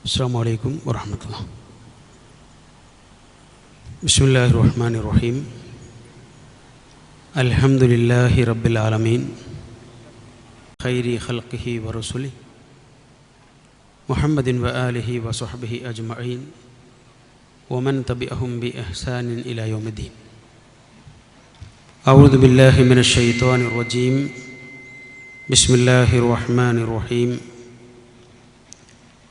السلام عليكم ورحمة الله. بسم الله الرحمن الرحيم. الحمد لله رب العالمين خير خلقه ورسله محمد وآله وصحبه أجمعين ومن تبعهم بإحسان إلى يوم الدين. أعوذ بالله من الشيطان الرجيم. بسم الله الرحمن الرحيم.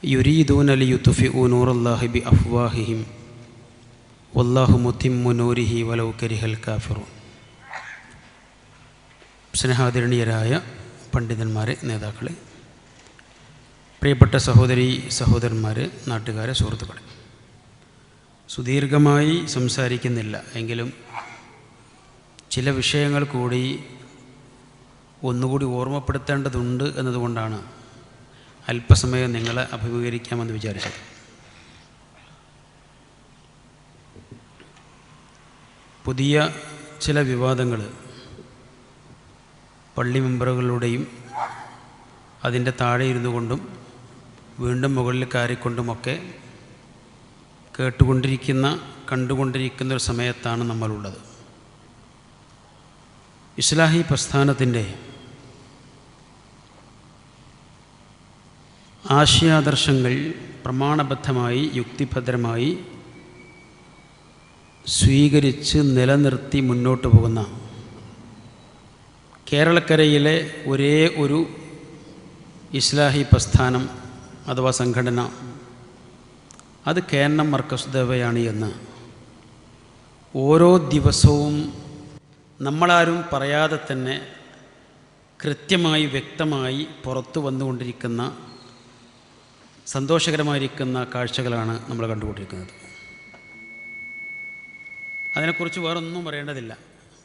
يريدون ليطفئوا نور الله بأفواههم والله متم نوره ولو كره الكافرون. സ്നേഹാദരണീയരായ പണ്ഡിതന്മാരെ, നേതാക്കളെ, പ്രിയപ്പെട്ട സഹോദരി സഹോദരന്മാരെ, നാട്ടുകാരെ, സുഹൃത്തുക്കളെ, സുദീർഘമായി സംസാരിക്കുന്നില്ല എങ്കിലും ചില വിഷയങ്ങൾ കൂടി ഒന്നുകൂടി ഓർമ്മപ്പെടുത്തേണ്ടതുണ്ട് എന്നതുകൊണ്ടാണ് അല്പസമയം നിങ്ങളെ അഭിമുഖീകരിക്കാമെന്ന് വിചാരിച്ചത്. പുതിയ ചില വിവാദങ്ങൾ പള്ളി മെമ്പറുകളുടെയും അതിൻ്റെ താഴെ ഇരുന്നു കൊണ്ടും വീണ്ടും മുകളിൽ കയറിക്കൊണ്ടുമൊക്കെ കണ്ടുകൊണ്ടിരിക്കുന്ന ഒരു സമയത്താണ് നമ്മളുള്ളത്. ഇസ്ലാഹി പ്രസ്ഥാനത്തിൻ്റെ ആശയാദർശങ്ങൾ പ്രമാണബദ്ധമായി യുക്തിഭദ്രമായി സ്വീകരിച്ച് നിലനിർത്തി മുന്നോട്ട് പോകുന്ന കേരളക്കരയിലെ ഒരേ ഒരു ഇസ്ലാഹി പ്രസ്ഥാനം അഥവാ സംഘടന അത് കേരളം മർക്കസ് ദഅവയാണ് എന്ന് ഓരോ ദിവസവും നമ്മളാരും പറയാതെ തന്നെ കൃത്യമായി വ്യക്തമായി പുറത്തു വന്നുകൊണ്ടിരിക്കുന്ന സന്തോഷകരമായിരിക്കുന്ന കാഴ്ചകളാണ് നമ്മൾ കണ്ടുകൊണ്ടിരിക്കുന്നത്. അതിനെക്കുറിച്ച് വേറൊന്നും പറയേണ്ടതില്ല.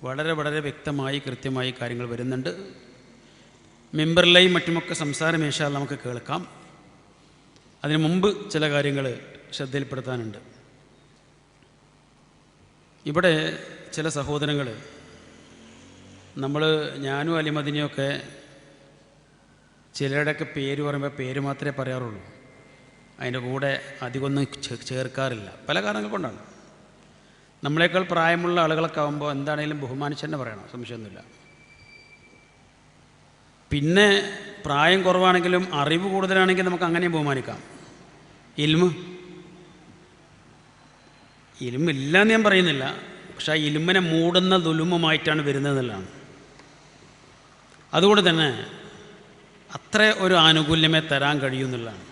വളരെ വളരെ വ്യക്തമായി കൃത്യമായി കാര്യങ്ങൾ വരുന്നുണ്ട്. മെമ്പറിലെയും മറ്റുമൊക്കെ സംസാരം ഇൻഷാ അല്ലാഹ് നമുക്ക് കേൾക്കാം. അതിനു മുമ്പ് ചില കാര്യങ്ങൾ ശ്രദ്ധയിൽപ്പെടുത്താനുണ്ട്. ഇവിടെ ചില സഹോദരങ്ങൾ ഞാനും അലിമദിനെയൊക്കെ ചിലരുടെയൊക്കെ പേര് പറയുമ്പോൾ പേര് മാത്രമേ പറയാറുള്ളൂ, അതിൻ്റെ കൂടെ അധികമൊന്നും ചേർക്കാറില്ല. പല കാരണങ്ങൾ കൊണ്ടാണ്. നമ്മളെക്കാൾ പ്രായമുള്ള ആളുകളൊക്കെ ആകുമ്പോൾ എന്താണെങ്കിലും ബഹുമാനിച്ച് തന്നെ പറയണം, സംശയമൊന്നുമില്ല. പിന്നെ പ്രായം കുറവാണെങ്കിലും അറിവ് കൂടുതലാണെങ്കിൽ നമുക്ക് അങ്ങനെയും ബഹുമാനിക്കാം. ഇൽമില്ലാന്ന് ഞാൻ പറയുന്നില്ല, പക്ഷേ ആ ഇൽമിനെ മൂടുന്ന ദുലുമമായിട്ടാണ് വരുന്നതെന്നുള്ളതാണ്. അതുകൊണ്ട് തന്നെ അത്ര ഒരു ആനുകൂല്യമേ തരാൻ കഴിയുമെന്നുള്ളതാണ്.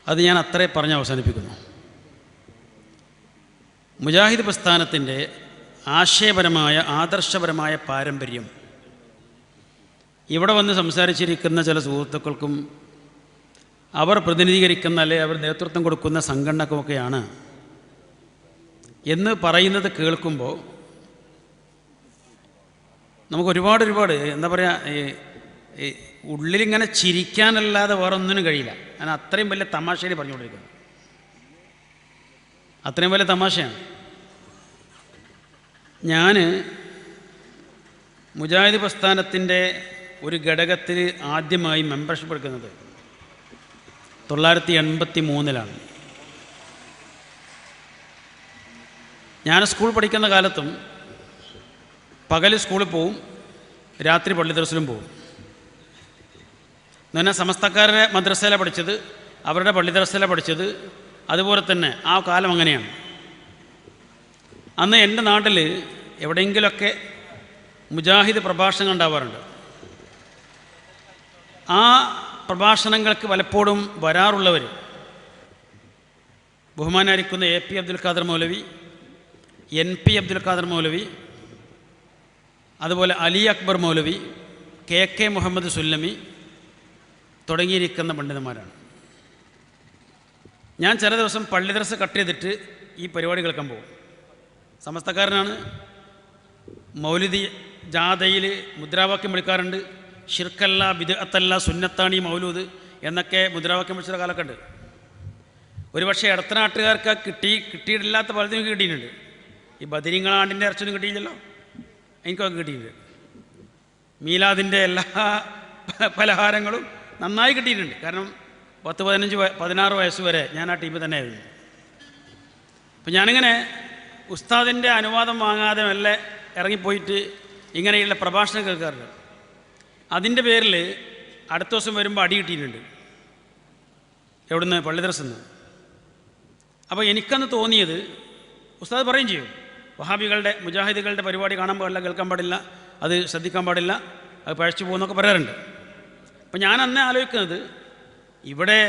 അത് ഞാൻ അത്രേ പറഞ്ഞ് അവസാനിപ്പിക്കുന്നു. മുജാഹിദ് പ്രസ്ഥാനത്തിൻ്റെ ആശയപരമായ ആദർശപരമായ പാരമ്പര്യം ഇവിടെ വന്ന് സംസാരിച്ചിരിക്കുന്ന ചില സുഹൃത്തുക്കൾക്കും അവർ പ്രതിനിധീകരിക്കുന്ന അല്ലെങ്കിൽ അവർ നേതൃത്വം കൊടുക്കുന്ന സംഘടനക്കുമൊക്കെയാണ് എന്ന് പറയുന്നത് കേൾക്കുമ്പോൾ നമുക്ക് ഒരുപാട് എന്താ പറയുക, ഉള്ളിലിങ്ങനെ ചിരിക്കാനല്ലാതെ വേറെ ഒന്നിനും കഴിയില്ല. ഞാൻ അത്രയും വലിയ തമാശയിൽ പറഞ്ഞുകൊണ്ടിരിക്കുന്നത്, അത്രയും വലിയ തമാശയാണ്. ഞാൻ മുജാഹിദ് പ്രസ്ഥാനത്തിൻ്റെ ഒരു ഘടകത്തിൽ ആദ്യമായി മെമ്പർഷിപ്പ് എടുക്കുന്നത് 1983-ലാണ്. ഞാൻ സ്കൂൾ പഠിക്കുന്ന കാലത്തും പകൽ സ്കൂളിൽ പോവും, രാത്രി പള്ളി ദർസിലും പോവും. എന്നാൽ സമസ്തക്കാരുടെ മദ്രസയിലാണ് പഠിച്ചത്, അവരുടെ പള്ളി ദർസിലാണ് പഠിച്ചത്. അതുപോലെ തന്നെ ആ കാലം അങ്ങനെയാണ്. അന്ന് എൻ്റെ നാട്ടിൽ എവിടെയെങ്കിലുമൊക്കെ മുജാഹിദ് പ്രഭാഷണങ്ങൾ ഉണ്ടാവാറുണ്ട്. ആ പ്രഭാഷണങ്ങൾക്ക് പലപ്പോഴും വരാറുള്ളവർ ബഹുമാനായിരിക്കുന്ന AP അബ്ദുൽ ഖാദർ മൗലവി, NP അബ്ദുൽ ഖാദർ മൗലവി, അതുപോലെ അലി അക്ബർ മൗലവി, KK മുഹമ്മദ് സുല്ലമി തുടങ്ങിയിരിക്കുന്ന പണ്ഡിതന്മാരാണ്. ഞാൻ ചില ദിവസം പള്ളി ദർസ് കട്ട് ചെയ്തിട്ട് ഈ പരിപാടി കേൾക്കാൻ പോകും. സമസ്തക്കാരനാണ്. മൗലിദി ജാഥയിൽ മുദ്രാവാക്യം വിളിക്കാറുണ്ട്. ഷിർക്കല്ല, ബിദ്അത്തല്ല, സുന്നത്താണ് ഈ മൗലൂദ് എന്നൊക്കെ മുദ്രാവാക്യം വിളിച്ച കാലമൊക്കെ ഉണ്ട്. ഒരുപക്ഷെ ഇടത്തനാട്ടുകാർക്ക് കിട്ടിയിട്ടില്ലാത്ത പലതിനും കിട്ടിയിട്ടുണ്ട്. ഈ ബദരീങ്ങളാണ്ടിൻ്റെ ഇറച്ചൊന്നും കിട്ടിയില്ലല്ലോ, എനിക്കൊക്കെ കിട്ടിയിട്ടുണ്ട്. മീലാദിൻ്റെ എല്ലാ പലഹാരങ്ങളും നന്നായി കിട്ടിയിട്ടുണ്ട്. കാരണം 16 വയസ്സ് വരെ ഞാൻ ആ ടീമിൽ തന്നെയായിരുന്നു. അപ്പം ഞാനിങ്ങനെ ഉസ്താദിൻ്റെ അനുവാദം വാങ്ങാതെ മെല്ലെ ഇറങ്ങിപ്പോയിട്ട് ഇങ്ങനെയുള്ള പ്രഭാഷണം കേൾക്കാറുണ്ട്. അതിൻ്റെ പേരിൽ അടുത്ത ദിവസം വരുമ്പോൾ അടി കിട്ടിയിട്ടുണ്ട്. എവിടുന്ന്? പള്ളിദർസിൽ. അപ്പോൾ എനിക്കന്ന് തോന്നിയത്, ഉസ്താദ് പറയും ചെയ്യും, വഹാബികളുടെ മുജാഹിദുകളുടെ പരിപാടി കാണാൻ പാടില്ല, കേൾക്കാൻ പാടില്ല, അത് ശ്രദ്ധിക്കാൻ പാടില്ല, അത് പഴച്ചു പോകുന്നൊക്കെ പറയാറുണ്ട്. അപ്പം ഞാൻ അന്നേ ആലോചിക്കുന്നത്, ഇവിടെ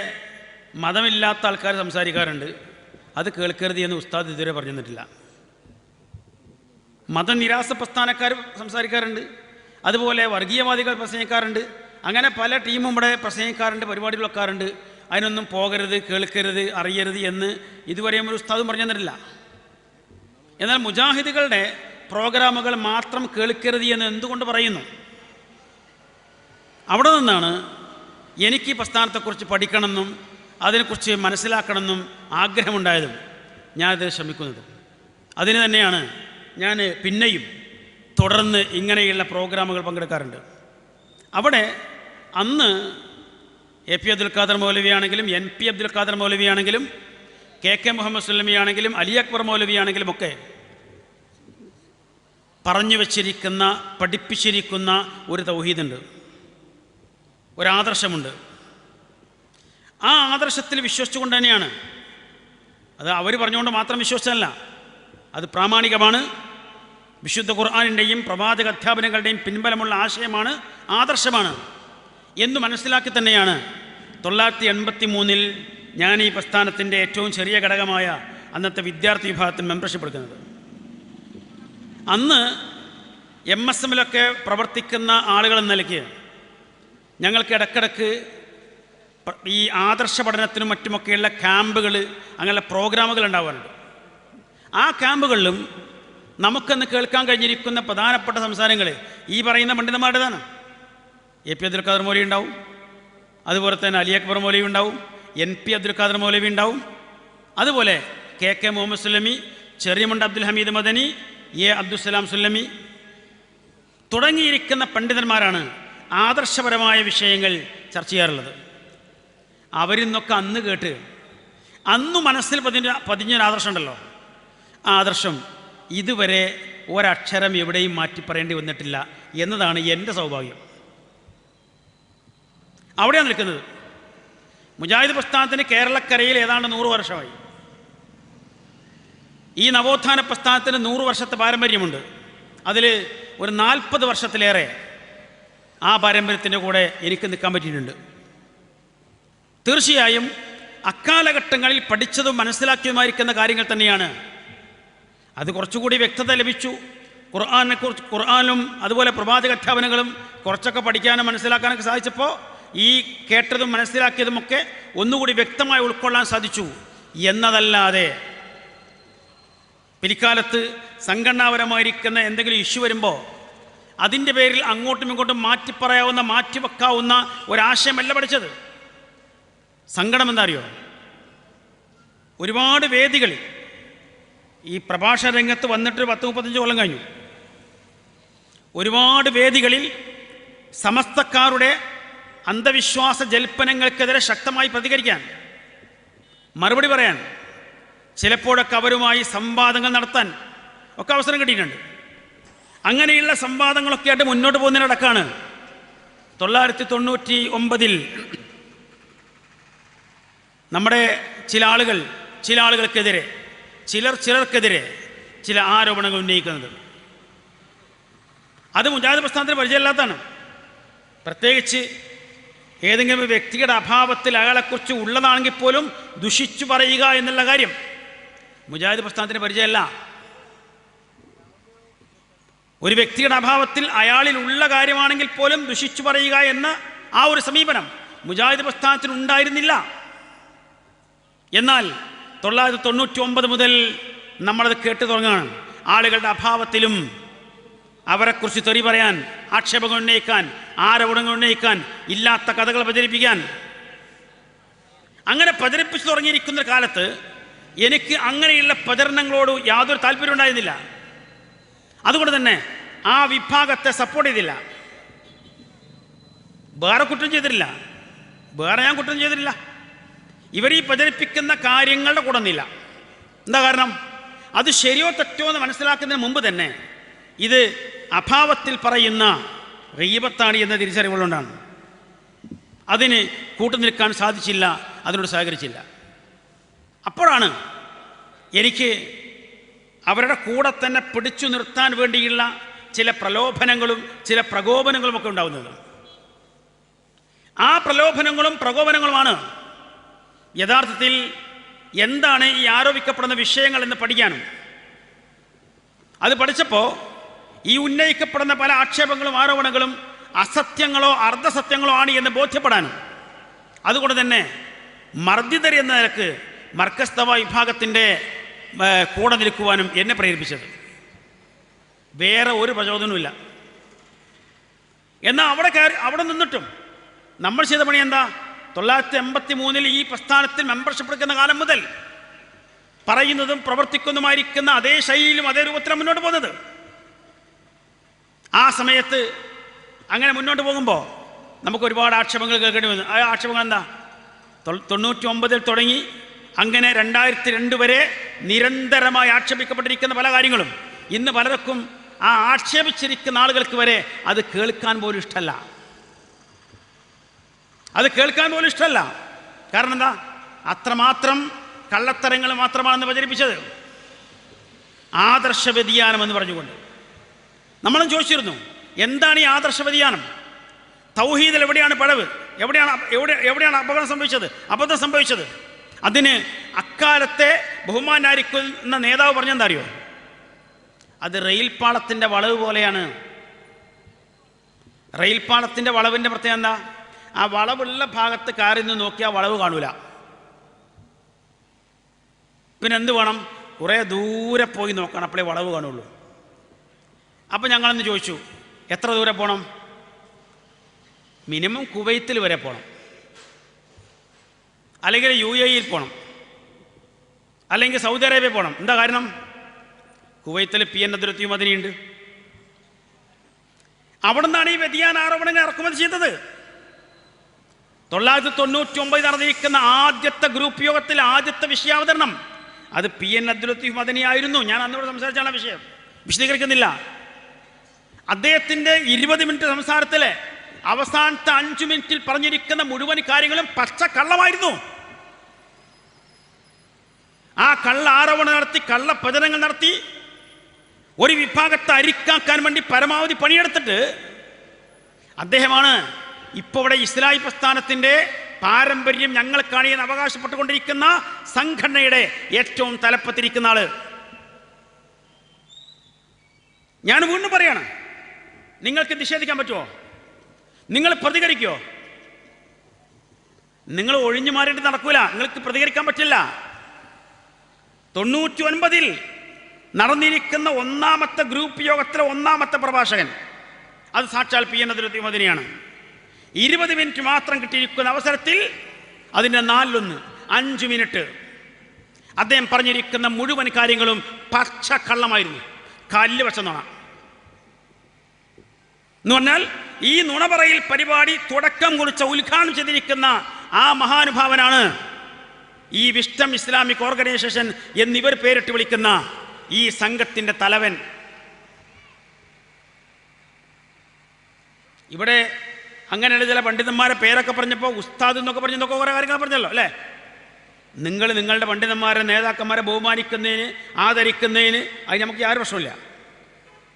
മതമില്ലാത്ത ആൾക്കാർ സംസാരിക്കാറുണ്ട്, അത് കേൾക്കരുത് എന്ന് ഉസ്താദ് ഇതുവരെ പറഞ്ഞു തന്നിട്ടില്ല. മതനിരാസ പ്രസ്ഥാനക്കാർ സംസാരിക്കാറുണ്ട്, അതുപോലെ വർഗീയവാദികൾ പ്രസംഗിക്കാറുണ്ട്, അങ്ങനെ പല ടീമും ഇവിടെ പ്രസംഗിക്കാറുണ്ട്, പരിപാടികൾ വെക്കാറുണ്ട്. അതിനൊന്നും പോകരുത്, കേൾക്കരുത്, അറിയരുത് എന്ന് ഇതുവരെയും ഒരു ഉസ്താദും പറഞ്ഞു തന്നിട്ടില്ല. എന്നാൽ മുജാഹിദുകളുടെ പ്രോഗ്രാമുകൾ മാത്രം കേൾക്കരുത് എന്ന് എന്തുകൊണ്ട് പറയുന്നു? അവിടെ നിന്നാണ് എനിക്ക് പ്രസ്ഥാനത്തെക്കുറിച്ച് പഠിക്കണമെന്നും അതിനെക്കുറിച്ച് മനസ്സിലാക്കണമെന്നും ആഗ്രഹമുണ്ടായതും ഞാനത് ശ്രമിക്കുന്നതും. അതിന് തന്നെയാണ് ഞാൻ പിന്നെയും തുടർന്ന് ഇങ്ങനെയുള്ള പ്രോഗ്രാമുകൾ പങ്കെടുക്കാറുണ്ട്. അവിടെ അന്ന് എ.പി. അബ്ദുൽ ഖാദർ മൗലവിയാണെങ്കിലും എൻ.പി. അബ്ദുൽ ഖാദർ മൗലവിയാണെങ്കിലും കെ മുഹമ്മദ് സുല്ലമിയാണെങ്കിലും അലി അക്ബർ മൗലവിയാണെങ്കിലും ഒക്കെ പറഞ്ഞു വച്ചിരിക്കുന്ന, പഠിപ്പിച്ചിരിക്കുന്ന ഒരു തൗഹീദുണ്ട്, ഒരാദർശമുണ്ട്. ആ ആദർശത്തിൽ വിശ്വസിച്ചുകൊണ്ട് തന്നെയാണ്, അത് അവർ പറഞ്ഞുകൊണ്ട് മാത്രം വിശ്വസിച്ചല്ല, അത് പ്രാമാണികമാണ്, വിശുദ്ധ ഖുർആനിൻ്റെയും പ്രവാചക അധ്യാപനങ്ങളുടെയും പിൻബലമുള്ള ആശയമാണ്, ആദർശമാണ് എന്ന് മനസ്സിലാക്കി തന്നെയാണ് 1983 ഞാൻ ഈ പ്രസ്ഥാനത്തിൻ്റെ ഏറ്റവും ചെറിയ ഘടകമായ അന്നത്തെ വിദ്യാർത്ഥി വിഭാഗത്തിൽ മെമ്പർഷിപ്പ് എടുക്കുന്നത്. അന്ന് MSMലൊക്കെ പ്രവർത്തിക്കുന്ന ആളുകൾ എന്ന നിലയ്ക്ക് ഞങ്ങൾക്ക് ഇടയ്ക്കിടയ്ക്ക് ഈ ആദർശ പഠനത്തിനും മറ്റുമൊക്കെയുള്ള ക്യാമ്പുകൾ, അങ്ങനെയുള്ള പ്രോഗ്രാമുകൾ ഉണ്ടാവാറുണ്ട്. ആ ക്യാമ്പുകളിലും നമുക്കെന്ന് കേൾക്കാൻ കഴിഞ്ഞിരിക്കുന്ന പ്രധാനപ്പെട്ട സംസാരങ്ങൾ ഈ പറയുന്ന പണ്ഡിതന്മാരുടേതാണ്. എ.പി. അബ്ദുൽ ഖാദർ മൗലവി ഉണ്ടാവും, അതുപോലെ തന്നെ അലി അക്ബർ മൗലവി ഉണ്ടാവും, എൻ.പി. അബ്ദുൽ ഖാദർ മൗലവി ഉണ്ടാവും, അതുപോലെ കെ മുഹമ്മദ് സുല്ലമി, ചെറിയമുണ്ട് അബ്ദുൽ ഹമീദ് മദനി, എ അബ്ദുസ്സലാം സുല്ലമി തുടങ്ങിയിരിക്കുന്ന പണ്ഡിതന്മാരാണ് ആദർശപരമായ വിഷയങ്ങൾ ചർച്ച ചെയ്യാറുള്ളത്. അവരിൽ നിന്നൊക്കെ അന്ന് കേട്ട് അന്ന് മനസ്സിൽ പതിഞ്ഞൊരാദർശം ഉണ്ടല്ലോ, ആ ആദർശം ഇതുവരെ ഒരക്ഷരം എവിടെയും മാറ്റി പറയേണ്ടി വന്നിട്ടില്ല എന്നതാണ് എൻ്റെ സൗഭാഗ്യം. അവിടെയാണ് നിൽക്കുന്നത്. മുജാഹിദ് പ്രസ്ഥാനത്തിന് കേരളക്കരയിൽ ഏതാണ്ട് 100 വർഷമായി. ഈ നവോത്ഥാന പ്രസ്ഥാനത്തിന് 100 വർഷത്തെ പാരമ്പര്യമുണ്ട്. അതിൽ ഒരു 40 വർഷത്തിലേറെ ആ പാരമ്പര്യത്തിൻ്റെ കൂടെ എനിക്ക് നിൽക്കാൻ പറ്റിയിട്ടുണ്ട്. തീർച്ചയായും അക്കാലഘട്ടങ്ങളിൽ പഠിച്ചതും മനസ്സിലാക്കിയതുമായിരിക്കുന്ന കാര്യങ്ങൾ തന്നെയാണ്. അത് കുറച്ചുകൂടി വ്യക്തത ലഭിച്ചു. ഖുർആനെക്കുറിച്ച്, ഖുർആനും അതുപോലെ പ്രവാചക അധ്യാപനങ്ങളും കുറച്ചൊക്കെ പഠിക്കാനും മനസ്സിലാക്കാനൊക്കെ സാധിച്ചപ്പോൾ ഈ കേട്ടതും മനസ്സിലാക്കിയതുമൊക്കെ ഒന്നുകൂടി വ്യക്തമായി ഉൾക്കൊള്ളാൻ സാധിച്ചു എന്നതല്ലാതെ പിൽക്കാലത്ത് സംഘടനാപരമായിരിക്കുന്ന എന്തെങ്കിലും ഇഷ്യൂ വരുമ്പോൾ അതിൻ്റെ പേരിൽ അങ്ങോട്ടും ഇങ്ങോട്ടും മാറ്റിപ്പറയാവുന്ന, മാറ്റിവെക്കാവുന്ന ഒരാശയമല്ല പഠിച്ചത്. സങ്കടം എന്താ അറിയോ? ഒരുപാട് വേദികൾ ഈ പ്രഭാഷണ രംഗത്ത് വന്നിട്ട് 10-35 കൊല്ലം കഴിഞ്ഞു. ഒരുപാട് വേദികളിൽ സമസ്തക്കാരുടെ അന്ധവിശ്വാസ ജൽപ്പനങ്ങൾക്കെതിരെ ശക്തമായി പ്രതികരിക്കാൻ, മറുപടി പറയാൻ, ചിലപ്പോഴൊക്കെ അവരുമായി സംവാദങ്ങൾ നടത്താൻ ഒക്കെ അവസരം കിട്ടിയിട്ടുണ്ട്. അങ്ങനെയുള്ള സംവാദങ്ങളൊക്കെ ആയിട്ട് മുന്നോട്ട് പോകുന്നതിനിടക്കാണ് 1999 നമ്മുടെ ചില ആളുകൾക്കെതിരെ, ചിലർക്കെതിരെ ചില ആരോപണങ്ങൾ ഉന്നയിക്കുന്നത്. അത് മുജാഹിദ് പ്രസ്ഥാനത്തിന് പരിചയമില്ലാത്തതാണ്. പ്രത്യേകിച്ച് ഏതെങ്കിലും വ്യക്തിയുടെ അഭാവത്തിൽ അയാളെക്കുറിച്ച് ഉള്ളതാണെങ്കിൽ പോലും ദുഷിച്ചു പറയുക എന്നുള്ള കാര്യം മുജാഹിദ് പ്രസ്ഥാനത്തിന് പരിചയമല്ല. ഒരു വ്യക്തിയുടെ അഭാവത്തിൽ അയാളിൽ ഉള്ള കാര്യമാണെങ്കിൽ പോലും ദുഷിച്ചു പറയുക എന്ന ആ ഒരു സമീപനം മുജാഹിദ് പ്രസ്ഥാനത്തിന് ഉണ്ടായിരുന്നില്ല. എന്നാൽ 1999 മുതൽ നമ്മളത് കേട്ടു തുടങ്ങുകയാണ്. ആളുകളുടെ അഭാവത്തിലും അവരെക്കുറിച്ച് തെറി പറയാൻ, ആക്ഷേപങ്ങൾ ഉന്നയിക്കാൻ, ആരോപണങ്ങൾ ഉന്നയിക്കാൻ, ഇല്ലാത്ത കഥകൾ പ്രചരിപ്പിക്കാൻ. അങ്ങനെ പ്രചരിപ്പിച്ചു തുടങ്ങിയിരിക്കുന്ന കാലത്ത് എനിക്ക് അങ്ങനെയുള്ള പ്രചരണങ്ങളോട് യാതൊരു താല്പര്യം ഉണ്ടായിരുന്നില്ല. അതുകൊണ്ട് തന്നെ ആ വിഭാഗത്തെ സപ്പോർട്ട് ചെയ്തില്ല. വേറെ കുറ്റം ചെയ്തിട്ടില്ല, ഞാൻ കുറ്റം ചെയ്തിട്ടില്ല. ഇവർ ഈ പ്രചരിപ്പിക്കുന്ന കാര്യങ്ങളുടെ കൂടെ നിന്നില്ല. എന്താ കാരണം? അത് ശരിയോ തെറ്റോ എന്ന് മനസ്സിലാക്കുന്നതിന് മുമ്പ് തന്നെ ഇത് അഭാവത്തിൽ പറയുന്ന ഗീബത്താണ് എന്ന തിരിച്ചറിവുകൊണ്ടാണ്. അതിന് കൂട്ടുനിൽക്കാൻ സാധിച്ചില്ല, അതിനോട് സഹകരിച്ചില്ല. അപ്പോഴാണ് എനിക്ക് അവരുടെ കൂടെ തന്നെ പിടിച്ചു നിർത്താൻ വേണ്ടിയുള്ള ചില പ്രലോഭനങ്ങളും ചില പ്രകോപനങ്ങളും ഒക്കെ ഉണ്ടാകുന്നത്. ആ പ്രലോഭനങ്ങളും പ്രകോപനങ്ങളുമാണ് യഥാർത്ഥത്തിൽ എന്താണ് ഈ ആരോപിക്കപ്പെടുന്ന വിഷയങ്ങൾ എന്ന് പഠിക്കാനും. അത് പഠിച്ചപ്പോൾ ഈ ഉന്നയിക്കപ്പെടുന്ന പല ആക്ഷേപങ്ങളും ആരോപണങ്ങളും അസത്യങ്ങളോ അർദ്ധസത്യങ്ങളോ ആണ് എന്ന് ബോധ്യപ്പെടാനും, അതുകൊണ്ട് തന്നെ മർദ്ദിതർ എന്ന നിലക്ക് മർക്കസ് ദഅവ വിഭാഗത്തിൻ്റെ കൂടെ നിൽക്കുവാനും എന്നെ പ്രേരിപ്പിച്ചത്. വേറെ ഒരു പ്രചോദനവുമില്ല. എന്നാൽ അവിടെ നിന്നിട്ടും നമ്മൾ ചെയ്ത പണി എന്താ? 1983 ഈ പ്രസ്ഥാനത്തിൽ മെമ്പർഷിപ്പ് എടുക്കുന്ന കാലം മുതൽ പറയുന്നതും പ്രവർത്തിക്കുന്നതുമായിരിക്കുന്ന അതേ ശൈലിയിലും അതേ രൂപത്തിലാണ് മുന്നോട്ട് പോകുന്നത്. ആ സമയത്ത് അങ്ങനെ മുന്നോട്ട് പോകുമ്പോൾ നമുക്ക് ഒരുപാട് ആക്ഷേപങ്ങൾ കേൾക്കേണ്ടി വന്നു. ആ ആക്ഷേപങ്ങൾ എന്താ? 99 തുടങ്ങി അങ്ങനെ 2002 വരെ നിരന്തരമായി ആക്ഷേപിക്കപ്പെട്ടിരിക്കുന്ന പല കാര്യങ്ങളും ഇന്ന് പലർക്കും ആ ആക്ഷേപിച്ചിരിക്കുന്ന ആളുകൾക്ക് വരെ അത് കേൾക്കാൻ പോലും ഇഷ്ടമല്ല. കാരണം എന്താ? അത്രമാത്രം കള്ളത്തരങ്ങൾ മാത്രമാണെന്ന് പ്രചരിപ്പിച്ചത്. ആദർശ വ്യതിയാനം എന്ന് പറഞ്ഞുകൊണ്ട് നമ്മളും ചോദിച്ചിരുന്നു, എന്താണ് ഈ ആദർശ വ്യതിയാനം? തൗഹീദിൽ എവിടെയാണ് പിഴവ്? എവിടെയാണ് അബദ്ധം സംഭവിച്ചത്? അതിന് അക്കാലത്തെ ബഹുമാനായിരിക്കുന്ന നേതാവ് പറഞ്ഞെന്താ അറിയോ? അത് റെയിൽപാളത്തിൻ്റെ വളവ് പോലെയാണ്. റെയിൽപാളത്തിൻ്റെ വളവിൻ്റെ പ്രത്യേകത എന്താ? ആ വളവുള്ള ഭാഗത്ത് കാറിൽ നിന്ന് നോക്കിയാൽ വളവ് കാണൂല. പിന്നെ എന്ത് വേണം? കുറേ ദൂരെ പോയി നോക്കണം, അപ്പോഴേ വളവ് കാണുള്ളൂ. അപ്പം ഞങ്ങളന്ന് ചോദിച്ചു, എത്ര ദൂരെ പോകണം? മിനിമം കുവൈത്തിൽ വരെ പോകണം, അല്ലെങ്കിൽ UAE പോകണം, അല്ലെങ്കിൽ സൗദി അറേബ്യ പോകണം. എന്താ കാരണം? കുവൈത്തിൽ PN അതിർത്തിയും അതിനുണ്ട്. അവിടെ നിന്നാണ് ഈ വ്യതിയാന ആരോപണങ്ങൾ ഇറക്കുമതി ചെയ്തത്. 1999 നടന്നിരിക്കുന്ന ആദ്യത്തെ ഗ്രൂപ്പ് യോഗത്തിൽ ആദ്യത്തെ വിഷയാവതരണം അത് PN അബ്ദുൽ മദനിയായിരുന്നു. ഞാൻ അന്നോട് സംസാരിച്ചാണ് വിഷയം, വിശദീകരിക്കുന്നില്ല. അദ്ദേഹത്തിൻ്റെ 20 മിനിറ്റ് സംസാരത്തിലെ അവസാനത്തെ 5 മിനിറ്റിൽ പറഞ്ഞിരിക്കുന്ന മുഴുവൻ കാര്യങ്ങളും പച്ചക്കള്ളമായിരുന്നു. ആ കള്ള ആരോപണം നടത്തി, കള്ള പ്രചരണങ്ങൾ നടത്തി, ഒരു വിഭാഗത്തെ അരിക്കാക്കാൻ വേണ്ടി പരമാവധി പണിയെടുത്തിട്ട് അദ്ദേഹമാണ് ഇപ്പോൾ ഇവിടെ ഇസ്ലാഹി പ്രസ്ഥാനത്തിൻ്റെ പാരമ്പര്യം ഞങ്ങൾക്കാണ് എന്ന് അവകാശപ്പെട്ടുകൊണ്ടിരിക്കുന്ന സംഘടനയുടെ ഏറ്റവും തലപ്പത്തിരിക്കുന്ന ആള്. ഞാൻ വീണ്ടും പറയാണ്, നിങ്ങൾക്ക് നിഷേധിക്കാൻ പറ്റുമോ? നിങ്ങൾ പ്രതികരിക്കുമോ? നിങ്ങൾ ഒഴിഞ്ഞു മാറിയിട്ട് നടക്കൂല, നിങ്ങൾക്ക് പ്രതികരിക്കാൻ പറ്റില്ല. 99 നടന്നിരിക്കുന്ന ഒന്നാമത്തെ ഗ്രൂപ്പ് യോഗത്തിലെ ഒന്നാമത്തെ പ്രഭാഷകൻ അത് സാക്ഷാൽ PN അബ്ദുൽ മദനിയാണ്. 20 മിനിറ്റ് മാത്രം കിട്ടിയിരിക്കുന്ന അവസരത്തിൽ അതിൻ്റെ 4/1 5 മിനിറ്റ് അദ്ദേഹം പറഞ്ഞിരിക്കുന്ന മുഴുവൻ കാര്യങ്ങളും പച്ചക്കള്ളമായിരുന്നു. കല്ല് വച്ച നുണ എന്ന് പറഞ്ഞാൽ ഈ നുണപറയിൽ പരിപാടി തുടക്കം കുറിച്ച ഉദ്ഘാടനം ചെയ്തിരിക്കുന്ന ആ മഹാനുഭാവനാണ് ഈ വിസ്റ്റം ഇസ്ലാമിക് ഓർഗനൈസേഷൻ എന്നിവർ പേരിട്ട് വിളിക്കുന്ന ഈ സംഘത്തിൻ്റെ തലവൻ. ഇവിടെ അങ്ങനെയുള്ള ചില പണ്ഡിതന്മാരെ പേരൊക്കെ പറഞ്ഞപ്പോൾ ഉസ്താദ് എന്നൊക്കെ പറഞ്ഞൊക്കെ കുറേ കാര്യങ്ങൾ പറഞ്ഞല്ലോ അല്ലേ? നിങ്ങൾ നിങ്ങളുടെ പണ്ഡിതന്മാരെ നേതാക്കന്മാരെ ബഹുമാനിക്കുന്നതിന് ആദരിക്കുന്നതിന് അത് നമുക്ക് യാതൊരു പ്രശ്നമില്ല.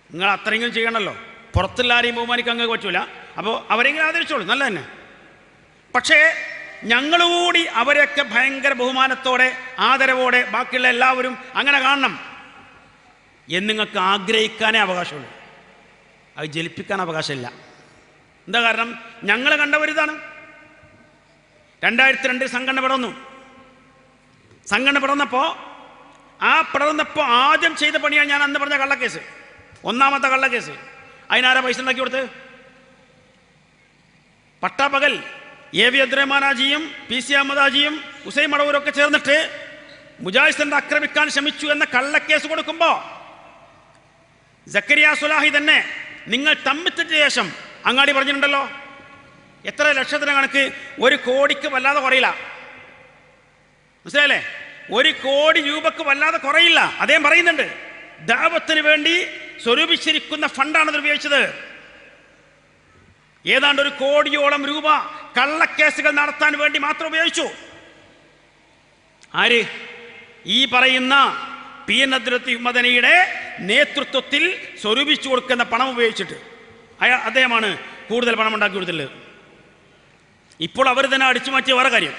നിങ്ങൾ അത്രയെങ്കിലും ചെയ്യണമല്ലോ. പുറത്തുള്ള ആരെയും ബഹുമാനിക്കാൻ നിങ്ങൾക്ക് പറ്റൂല. അപ്പോൾ അവരെങ്കിലും ആദരിച്ചോളൂ, നല്ല തന്നെ. പക്ഷേ ഞങ്ങളുകൂടി അവരെയൊക്കെ ഭയങ്കര ബഹുമാനത്തോടെ ആദരവോടെ ബാക്കിയുള്ള എല്ലാവരും അങ്ങനെ കാണണം എന്ന് നിങ്ങൾക്ക് ആഗ്രഹിക്കാനേ അവകാശമുള്ളൂ. അത് ജലിപ്പിക്കാൻ അവകാശമില്ല. എന്താ കാരണം? ഞങ്ങൾ കണ്ടവരിതാണ്. 2002 സംഘടന പിറന്നപ്പോൾ ആദ്യം ചെയ്ത പണിയാണ് ഞാൻ അന്ന് പറഞ്ഞ കള്ളക്കേസ്, ഒന്നാമത്തെ കള്ളക്കേസ്. അതിനാരാ പൈസ ഉണ്ടാക്കി കൊടുത്ത്? പട്ടാപ്പകൽ AV അബ്ദുറഹ്മാനാജിയും PC അഹമ്മദാജിയും ഹുസൈൻ മടവൂരൊക്കെ ചേർന്നിട്ട് മുജാഹിദ് സെന്റർ ആക്രമിക്കാൻ ശ്രമിച്ചു എന്ന കള്ളക്കേസ് കൊടുക്കുമ്പോൾ സക്കരിയ സുലാഹി തന്നെ നിങ്ങൾ തമ്മിത്തിട്ട ശേഷം അങ്ങാടി പറഞ്ഞിട്ടുണ്ടല്ലോ, എത്ര ലക്ഷത്തിന് കണക്ക്, 1 കോടിക്ക് വല്ലാതെ കുറയില്ല. മനസ്സിലായല്ലേ? 1 കോടി രൂപക്ക് വല്ലാതെ കുറയില്ല. അദ്ദേഹം പറയുന്നുണ്ട്, ദഅവത്തിന് വേണ്ടി സ്വരൂപിച്ചിരിക്കുന്ന ഫണ്ടാണ് അത് ഉപയോഗിച്ചത്. ഏതാണ്ട് 1 കോടിയോളം രൂപ കള്ളക്കേസുകൾ നടത്താൻ വേണ്ടി മാത്രം ഉപയോഗിച്ചു. ആര്? ഈ പറയുന്ന PN അബ്ദുൽ മദനിയുടെ നേതൃത്വത്തിൽ സ്വരൂപിച്ചു കൊടുക്കുന്ന പണം ഉപയോഗിച്ചിട്ട് അദ്ദേഹമാണ് കൂടുതൽ പണം ഉണ്ടാക്കി കൊടുത്തിട്ടുള്ളത്. ഇപ്പോൾ അവർ തന്നെ അടിച്ചു മാറ്റിയ വേറെ കാര്യം,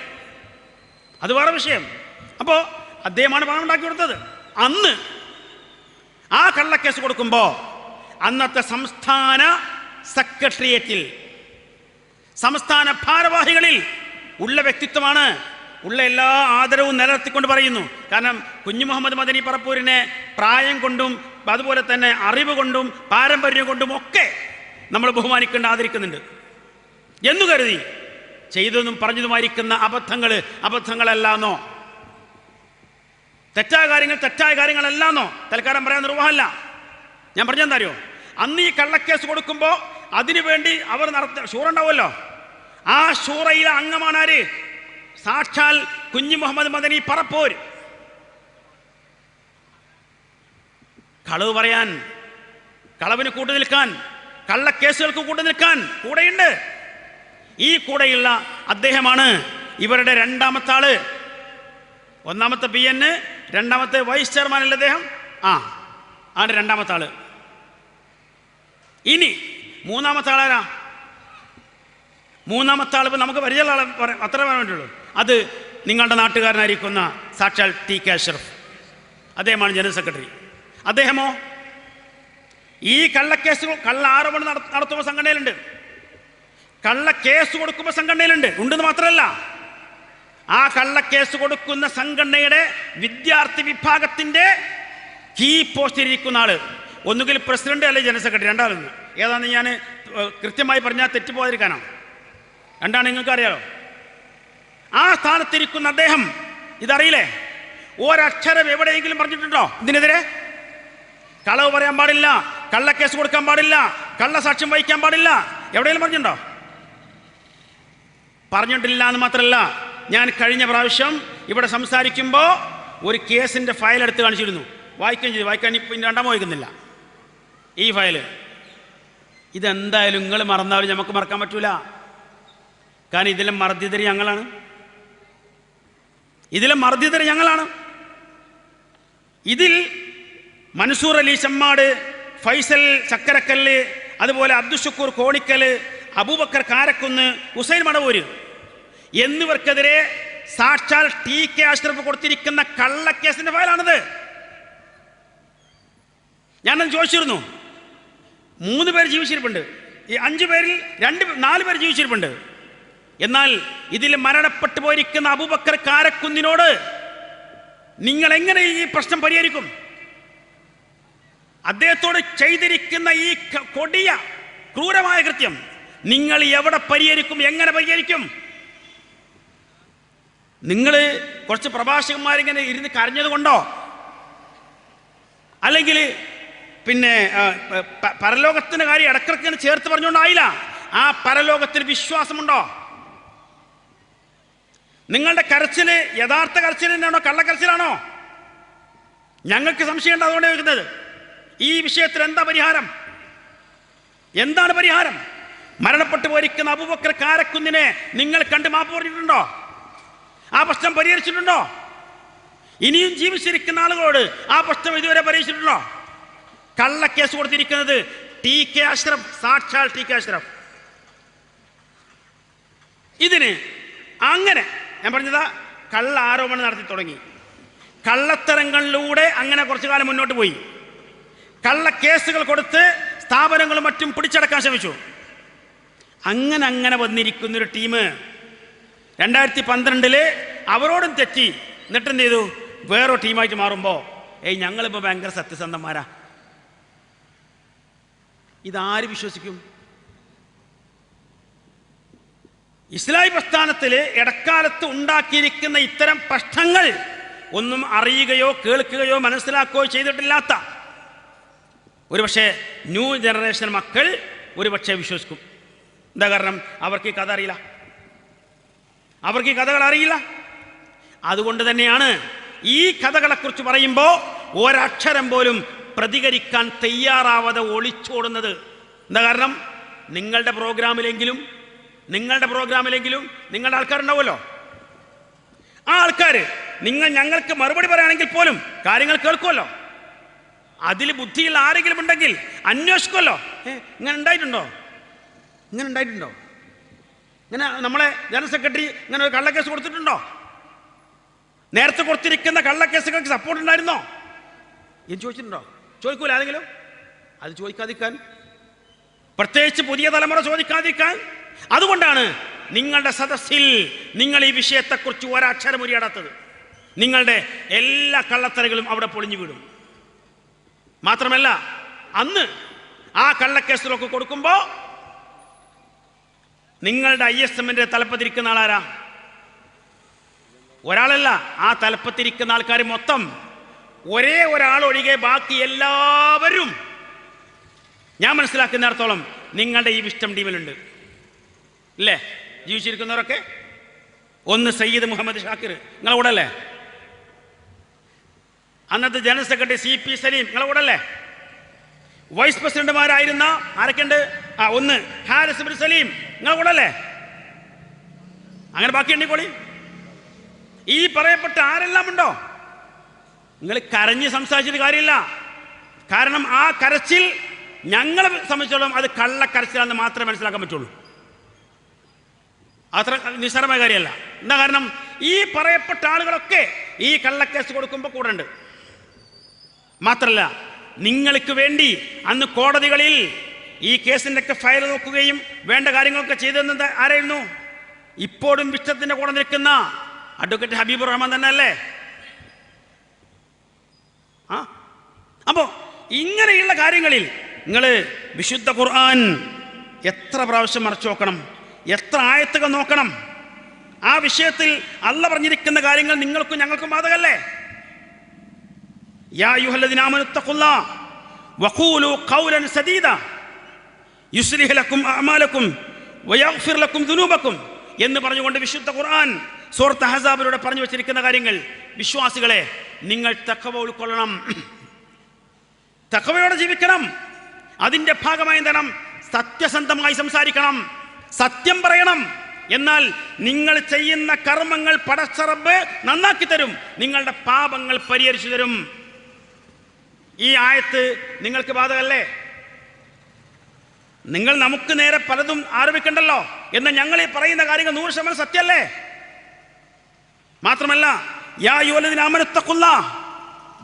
അത് വേറെ വിഷയം. അപ്പോൾ അദ്ദേഹമാണ് പണം ഉണ്ടാക്കി കൊടുത്തത്. അന്ന് ആ കള്ളക്കേസ് കൊടുക്കുമ്പോൾ അന്നത്തെ സംസ്ഥാന സെക്രട്ടേറിയറ്റിൽ സംസ്ഥാന ഭാരവാഹികളിൽ ഉള്ള വ്യക്തിത്വമാണ്. ഉള്ള എല്ലാ ആദരവും നിലനിർത്തിക്കൊണ്ട് പറയുന്നു. കാരണം കുഞ്ഞു മുഹമ്മദ് മദനി പറപ്പൂരിനെ പ്രായം കൊണ്ടും അതുപോലെ തന്നെ അറിവ് കൊണ്ടും പാരമ്പര്യം കൊണ്ടും ഒക്കെ നമ്മൾ ബഹുമാനിക്കേണ്ട, ആദരിക്കുന്നുണ്ട് എന്നു കരുതി ചെയ്തതും പറഞ്ഞതുമായിരിക്കുന്ന അബദ്ധങ്ങളല്ലാന്നോ, തെറ്റായ കാര്യങ്ങളല്ലാന്നോ തൽക്കാലം പറയാൻ നിർവാഹമല്ല. ഞാൻ പറഞ്ഞെന്താ അറിയോ? അന്ന് ഈ കള്ളക്കേസ് കൊടുക്കുമ്പോൾ അതിനുവേണ്ടി അവർ ഷൂറ ഉണ്ടാവുമല്ലോ. ആ ഷൂറയിലെ അംഗമാണ് ആര്? സാക്ഷാൽ കുഞ്ഞു മുഹമ്മദ് മദനി പറപ്പൂർ. കളവ് പറയാൻ, കളവിന് കൂട്ടു നിൽക്കാൻ, കള്ളക്കേസുകൾക്ക് കൂട്ടു നിൽക്കാൻ കൂടെയുണ്ട്. ഈ കൂടെയുള്ള അദ്ദേഹമാണ് ഇവരുടെ രണ്ടാമത്തെ ആള്. ഒന്നാമത്തെ PN, രണ്ടാമത്തെ വൈസ് ചെയർമാനല്ലേ അദ്ദേഹം? ആണ് രണ്ടാമത്തെ ആള്. ഇനി മൂന്നാമത്തെ ആളാരാ? മൂന്നാമത്തെ ആൾ ഇപ്പം നമുക്ക് പരിചയമുള്ള ആളെ അത്ര പറയാൻ വേണ്ടിയുള്ളൂ. അത് നിങ്ങളുടെ നാട്ടുകാരനായിരിക്കുന്ന സാക്ഷാൽ TK അഷ്റഫ്, അദ്ദേഹമാണ് ജനറൽ സെക്രട്ടറി. അദ്ദേഹമോ ഈ കള്ള ആരോപണം നടത്തുമ്പോൾ സംഘടനയിലുണ്ട്, കള്ളക്കേസ് കൊടുക്കുമ്പോൾ സംഘടനയിലുണ്ട്. ഉണ്ടെന്ന് മാത്രമല്ല, ആ കള്ളക്കേസ് കൊടുക്കുന്ന സംഘടനയുടെ വിദ്യാർത്ഥി വിഭാഗത്തിൻ്റെ കീ പോസ്റ്റിലിരിക്കുന്ന ആള് ഒന്നുകിൽ പ്രസിഡന്റ് അല്ലെങ്കിൽ ജനറൽ സെക്രട്ടറി, രണ്ടാളൊന്ന്. ഏതാണെന്ന് ഞാൻ കൃത്യമായി പറഞ്ഞാൽ തെറ്റുപോകാതിരിക്കാനാണ്. രണ്ടാണ് നിങ്ങൾക്ക് അറിയാലോ. ആ സ്ഥാനത്തിരിക്കുന്ന അദ്ദേഹം ഇതറിയില്ലേ? ഒരക്ഷരം എവിടെയെങ്കിലും പറഞ്ഞിട്ടുണ്ടോ ഇതിനെതിരെ? കളവ് പറയാൻ പാടില്ല, കള്ളക്കേസ് കൊടുക്കാൻ പാടില്ല, കള്ളസാക്ഷ്യം വഹിക്കാൻ പാടില്ല, എവിടെയെങ്കിലും പറഞ്ഞിട്ടുണ്ടോ? പറഞ്ഞിട്ടില്ല എന്ന് മാത്രമല്ല, ഞാൻ കഴിഞ്ഞ പ്രാവശ്യം ഇവിടെ സംസാരിക്കുമ്പോൾ ഒരു കേസിൻ്റെ ഫയൽ എടുത്ത് കാണിച്ചിരുന്നു. വായിക്കുകയും ചെയ്തു. വായിക്കാൻ ഇപ്പം രണ്ടാമോ വായിക്കുന്നില്ല ഈ ഫയൽ. ഇതെന്തായാലും നിങ്ങൾ മറന്നാലും നമുക്ക് മറക്കാൻ പറ്റൂല. കാരണം ഇതിലെ മർദ്ദിതർ ഞങ്ങളാണ്, ഇതിൽ മൻസൂർ അലി ചമ്മാട്, ഫൈസൽ ചക്കരക്കല്ല്, അതുപോലെ അബ്ദുഷക്കൂർ കോണിക്കല്, അബൂബക്കർ കാരക്കുന്ന്, ഹുസൈൻ മടവൂര് എന്നിവർക്കെതിരെ സാക്ഷാൽ TK അഷ്റഫ് കൊടുത്തിരിക്കുന്ന കള്ളക്കേസിന്റെ ഫയലാണിത്. ഞാനത് ചോദിച്ചിരുന്നു. 3 പേര് ജീവിച്ചിരിപ്പുണ്ട്. ഈ 5 പേരിൽ 4 പേര് ജീവിച്ചിരിപ്പുണ്ട്. എന്നാൽ ഇതിൽ മരണപ്പെട്ടു പോയിരിക്കുന്ന അബൂബക്കർ കാരക്കുന്നിനോട് നിങ്ങൾ എങ്ങനെ ഈ പ്രശ്നം പരിഹരിക്കും? അദ്ദേഹത്തോട് ചെയ്തിരിക്കുന്ന ഈ കൊടിയ ക്രൂരമായ കൃത്യം നിങ്ങൾ എവിടെ പരിഹരിക്കും? എങ്ങനെ പരിഹരിക്കും? നിങ്ങൾ കുറച്ച് പ്രഭാഷകന്മാരിങ്ങനെ ഇരുന്ന് കരഞ്ഞത് കൊണ്ടോ, അല്ലെങ്കിൽ പിന്നെ പരലോകത്തിന്റെ കാര്യം ഇടക്കിടക്കിങ്ങനെ ചേർത്ത് പറഞ്ഞുകൊണ്ടായില്ല. ആ പരലോകത്തിന് വിശ്വാസമുണ്ടോ? നിങ്ങളുടെ കരച്ചിൽ യഥാർത്ഥ കരച്ചിൽ തന്നെയാണോ കള്ളക്കരച്ചിലാണോ? ഞങ്ങൾക്ക് സംശയമുണ്ട്. അതുകൊണ്ട് ചോദിക്കുന്നത്, ഈ വിഷയത്തിൽ എന്താ പരിഹാരം? എന്താണ് പരിഹാരം? മരണപ്പെട്ടു പോയിരിക്കുന്ന അബൂബക്കർ കാരക്കുന്നിനെ നിങ്ങൾ കണ്ട് മാപ്പ് പറഞ്ഞിട്ടുണ്ടോ? ആ പ്രശ്നം പരിഹരിച്ചിട്ടുണ്ടോ? ഇനിയും ജീവിച്ചിരിക്കുന്ന ആളുകളോട് ആ പ്രശ്നം ഇതുവരെ പരിഹരിച്ചിട്ടുണ്ടോ? കള്ളക്കേസ് കൊടുത്തിരിക്കുന്നത് TK അഷ്റഫ്, സാക്ഷാൽ TK അഷ്റഫ്. ഇതിന് അങ്ങനെ ഞാൻ പറഞ്ഞതാ, കള്ള ആരോപണം നടത്തി തുടങ്ങി. കള്ളത്തരങ്ങളിലൂടെ അങ്ങനെ കുറച്ചു കാലം മുന്നോട്ട് പോയി. കള്ളക്കേസുകൾ കൊടുത്ത് സ്ഥാപനങ്ങളും മറ്റും പിടിച്ചടക്കാൻ ശ്രമിച്ചു. അങ്ങനെ വന്നിരിക്കുന്നൊരു ടീം 2012 അവരോടും തെറ്റി. എന്നിട്ട് എന്ത് ചെയ്തു? വേറൊരു ടീമായിട്ട് മാറുമ്പോൾ ഞങ്ങളിപ്പോൾ ഭയങ്കര സത്യസന്ധന്മാരാ. ഇതാര് വിശ്വസിക്കും? ഇസ്ലാഹി പ്രസ്ഥാനത്തിൽ ഇടക്കാലത്ത് ഉണ്ടാക്കിയിരിക്കുന്ന ഇത്തരം പ്രശ്നങ്ങൾ ഒന്നും അറിയുകയോ കേൾക്കുകയോ മനസ്സിലാക്കുകയോ ചെയ്തിട്ടില്ലാത്ത ഒരുപക്ഷെ ന്യൂ ജനറേഷൻ മക്കൾ ഒരുപക്ഷെ വിശ്വസിക്കും. എന്താ കാരണം? അവർക്ക് ഈ കഥ അറിയില്ല, അവർക്ക് ഈ കഥകൾ അറിയില്ല. അതുകൊണ്ട് തന്നെയാണ് ഈ കഥകളെക്കുറിച്ച് പറയുമ്പോൾ ഒരക്ഷരം പോലും പ്രതികരിക്കാൻ തയ്യാറാവാതെ ഒളിച്ചോടുന്നത്. എന്താ കാരണം? നിങ്ങളുടെ പ്രോഗ്രാമിലെങ്കിലും നിങ്ങളുടെ ആൾക്കാരുണ്ടാവുമല്ലോ. ആ ആൾക്കാർ ഞങ്ങൾക്ക് മറുപടി പറയുകയാണെങ്കിൽ പോലും കാര്യങ്ങൾ കേൾക്കുമല്ലോ. അതിൽ ബുദ്ധിയുള്ള ആരെങ്കിലും ഉണ്ടെങ്കിൽ അന്വേഷിക്കുമല്ലോ. ഇങ്ങനെ ഉണ്ടായിട്ടുണ്ടോ? ഇങ്ങനെ നമ്മളെ ജനറൽ സെക്രട്ടറി ഇങ്ങനെ ഒരു കള്ളക്കേസ് കൊടുത്തിട്ടുണ്ടോ? നേരത്തെ കൊടുത്തിരിക്കുന്ന കള്ളക്കേസുകൾക്ക് സപ്പോർട്ട് ഉണ്ടായിരുന്നോ എന്ന് ചോദിച്ചിട്ടുണ്ടോ? ചോദിക്കൂല ആരെങ്കിലും? അത് ചോദിക്കാതിരിക്കാൻ, പ്രത്യേകിച്ച് പുതിയ തലമുറ ചോദിക്കാതിരിക്കാൻ. അതുകൊണ്ടാണ് നിങ്ങളുടെ സദസ്സിൽ നിങ്ങൾ ഈ വിഷയത്തെക്കുറിച്ച് ഒരക്ഷരം ഉരിയാടാത്തത്. നിങ്ങളുടെ എല്ലാ കള്ളത്തരങ്ങളും അവിടെ പൊളിഞ്ഞു വീടും. മാത്രമല്ല, അന്ന് ആ കള്ളക്കേസിലൊക്കെ കൊടുക്കുമ്പോൾ നിങ്ങളുടെ ISMന്റെ തലപ്പത്തിരിക്കുന്ന ആളാരാ? ഒരാളല്ല, ആ തലപ്പത്തിരിക്കുന്ന ആൾക്കാർ മൊത്തം ഒരേ ഒരാളൊഴികെ ബാക്കി എല്ലാവരും ഞാൻ മനസ്സിലാക്കുന്നിടത്തോളം നിങ്ങളുടെ ഈ വിസ്റ്റം ടീമിലുണ്ട്, ഇല്ലേ? ജീവിച്ചിരിക്കുന്നവരൊക്കെ. ഒന്ന് സയ്യിദ് മുഹമ്മദ് ഷാക്കിർ നിങ്ങളെ കൂടെ അല്ലേ? അന്നത്തെ ജനറൽ സെക്രട്ടറി CP സലീം നിങ്ങളെ കൂടെ അല്ലേ? വൈസ് പ്രസിഡന്റുമാരായിരുന്ന ആരൊക്കെയുണ്ട്? ഒന്ന് ഹാരിസ് ഇബ്നു സലീം നിങ്ങളെ കൂടെ അല്ലേ? അങ്ങനെ ബാക്കിയുണ്ടെങ്കിൽ ഈ പറയപ്പെട്ട ആരെല്ലാം ഉണ്ടോ? നിങ്ങൾ കരഞ്ഞ് സംസാരിച്ചിട്ട് കാര്യമില്ല. കാരണം ആ കരച്ചിൽ ഞങ്ങളെ സംബന്ധിച്ചോളം അത് കള്ളക്കരച്ചിലാണെന്ന് മാത്രമേ മനസ്സിലാക്കാൻ പറ്റുള്ളൂ. അത്ര നിസ്സാരമായ കാര്യമല്ല. എന്താ കാരണം? ഈ പറയപ്പെട്ട ആളുകളൊക്കെ ഈ കള്ളക്കേസ് കൊടുക്കുമ്പോൾ കൂടെ ഉണ്ട്. മാത്രമല്ല, നിങ്ങൾക്ക് വേണ്ടി അന്ന് കോടതികളിൽ ഈ കേസിൻ്റെ ഒക്കെ ഫയൽ നോക്കുകയും വേണ്ട കാര്യങ്ങളൊക്കെ ചെയ്തെന്നത് ആരായിരുന്നു? ഇപ്പോഴും വിഷ്ടത്തിൻ്റെ കൂടെ നിൽക്കുന്ന അഡ്വക്കേറ്റ് ഹബീബുർ റഹ്മാൻ തന്നെ അല്ലേ? അപ്പോൾ ഇങ്ങനെയുള്ള കാര്യങ്ങളിൽ നിങ്ങൾ വിശുദ്ധ ഖുർആൻ എത്ര പ്രാവശ്യം മറച്ചു നോക്കണം, എത്ര ആയത്തുകൾ നോക്കണം. ആ വിഷയത്തിൽ അല്ലാഹ് പറഞ്ഞിരിക്കുന്ന കാര്യങ്ങൾ നിങ്ങൾക്കും ഞങ്ങൾക്കും ബാധകല്ലേ? യാ അയ്യുഹല്ലദീന ആമനൂ തഖുല്ലാഹ വഖൂലൂ ഖൗലൻ സദീദ യുസ്ലിഹ് ലക്കും അഅമാലക്കും വയഗ്ഫിർ ലക്കും ദുനൂബക്കും എന്ന് പറഞ്ഞുകൊണ്ട് വിശുദ്ധ ഖുർആൻ സൂറത്ത് അഹ്സാബിലൂടെ പറഞ്ഞു വെച്ചിരിക്കുന്ന കാര്യങ്ങൾ, വിശ്വാസികളെ നിങ്ങൾ തഖ്വ ഉൾക്കൊള്ളണം, തഖ്വയോടെ ജീവിക്കണം. അതിൻ്റെ ഭാഗമായി എന്താണ്? സത്യസന്ധമായി സംസാരിക്കണം, സത്യം പറയണം. എന്നാൽ നിങ്ങൾ ചെയ്യുന്ന കർമ്മങ്ങൾ പടച്ച റബ്ബ് നന്നാക്കി തരും, നിങ്ങളുടെ പാപങ്ങൾ പരിഹരിച്ചു തരും. ഈ ആയത്ത് നിങ്ങൾക്ക് ബാധകല്ലേ? നിങ്ങൾ നമുക്ക് നേരെ പലതും ആരോപിക്കണ്ടല്ലോ എന്ന് ഞങ്ങൾ ഈ പറയുന്ന കാര്യങ്ങൾ 100% സത്യമല്ലേ? മാത്രമല്ല, യാ അയ്യുഹല്ലദീന ആമനൂ തഖുല്ലാഹ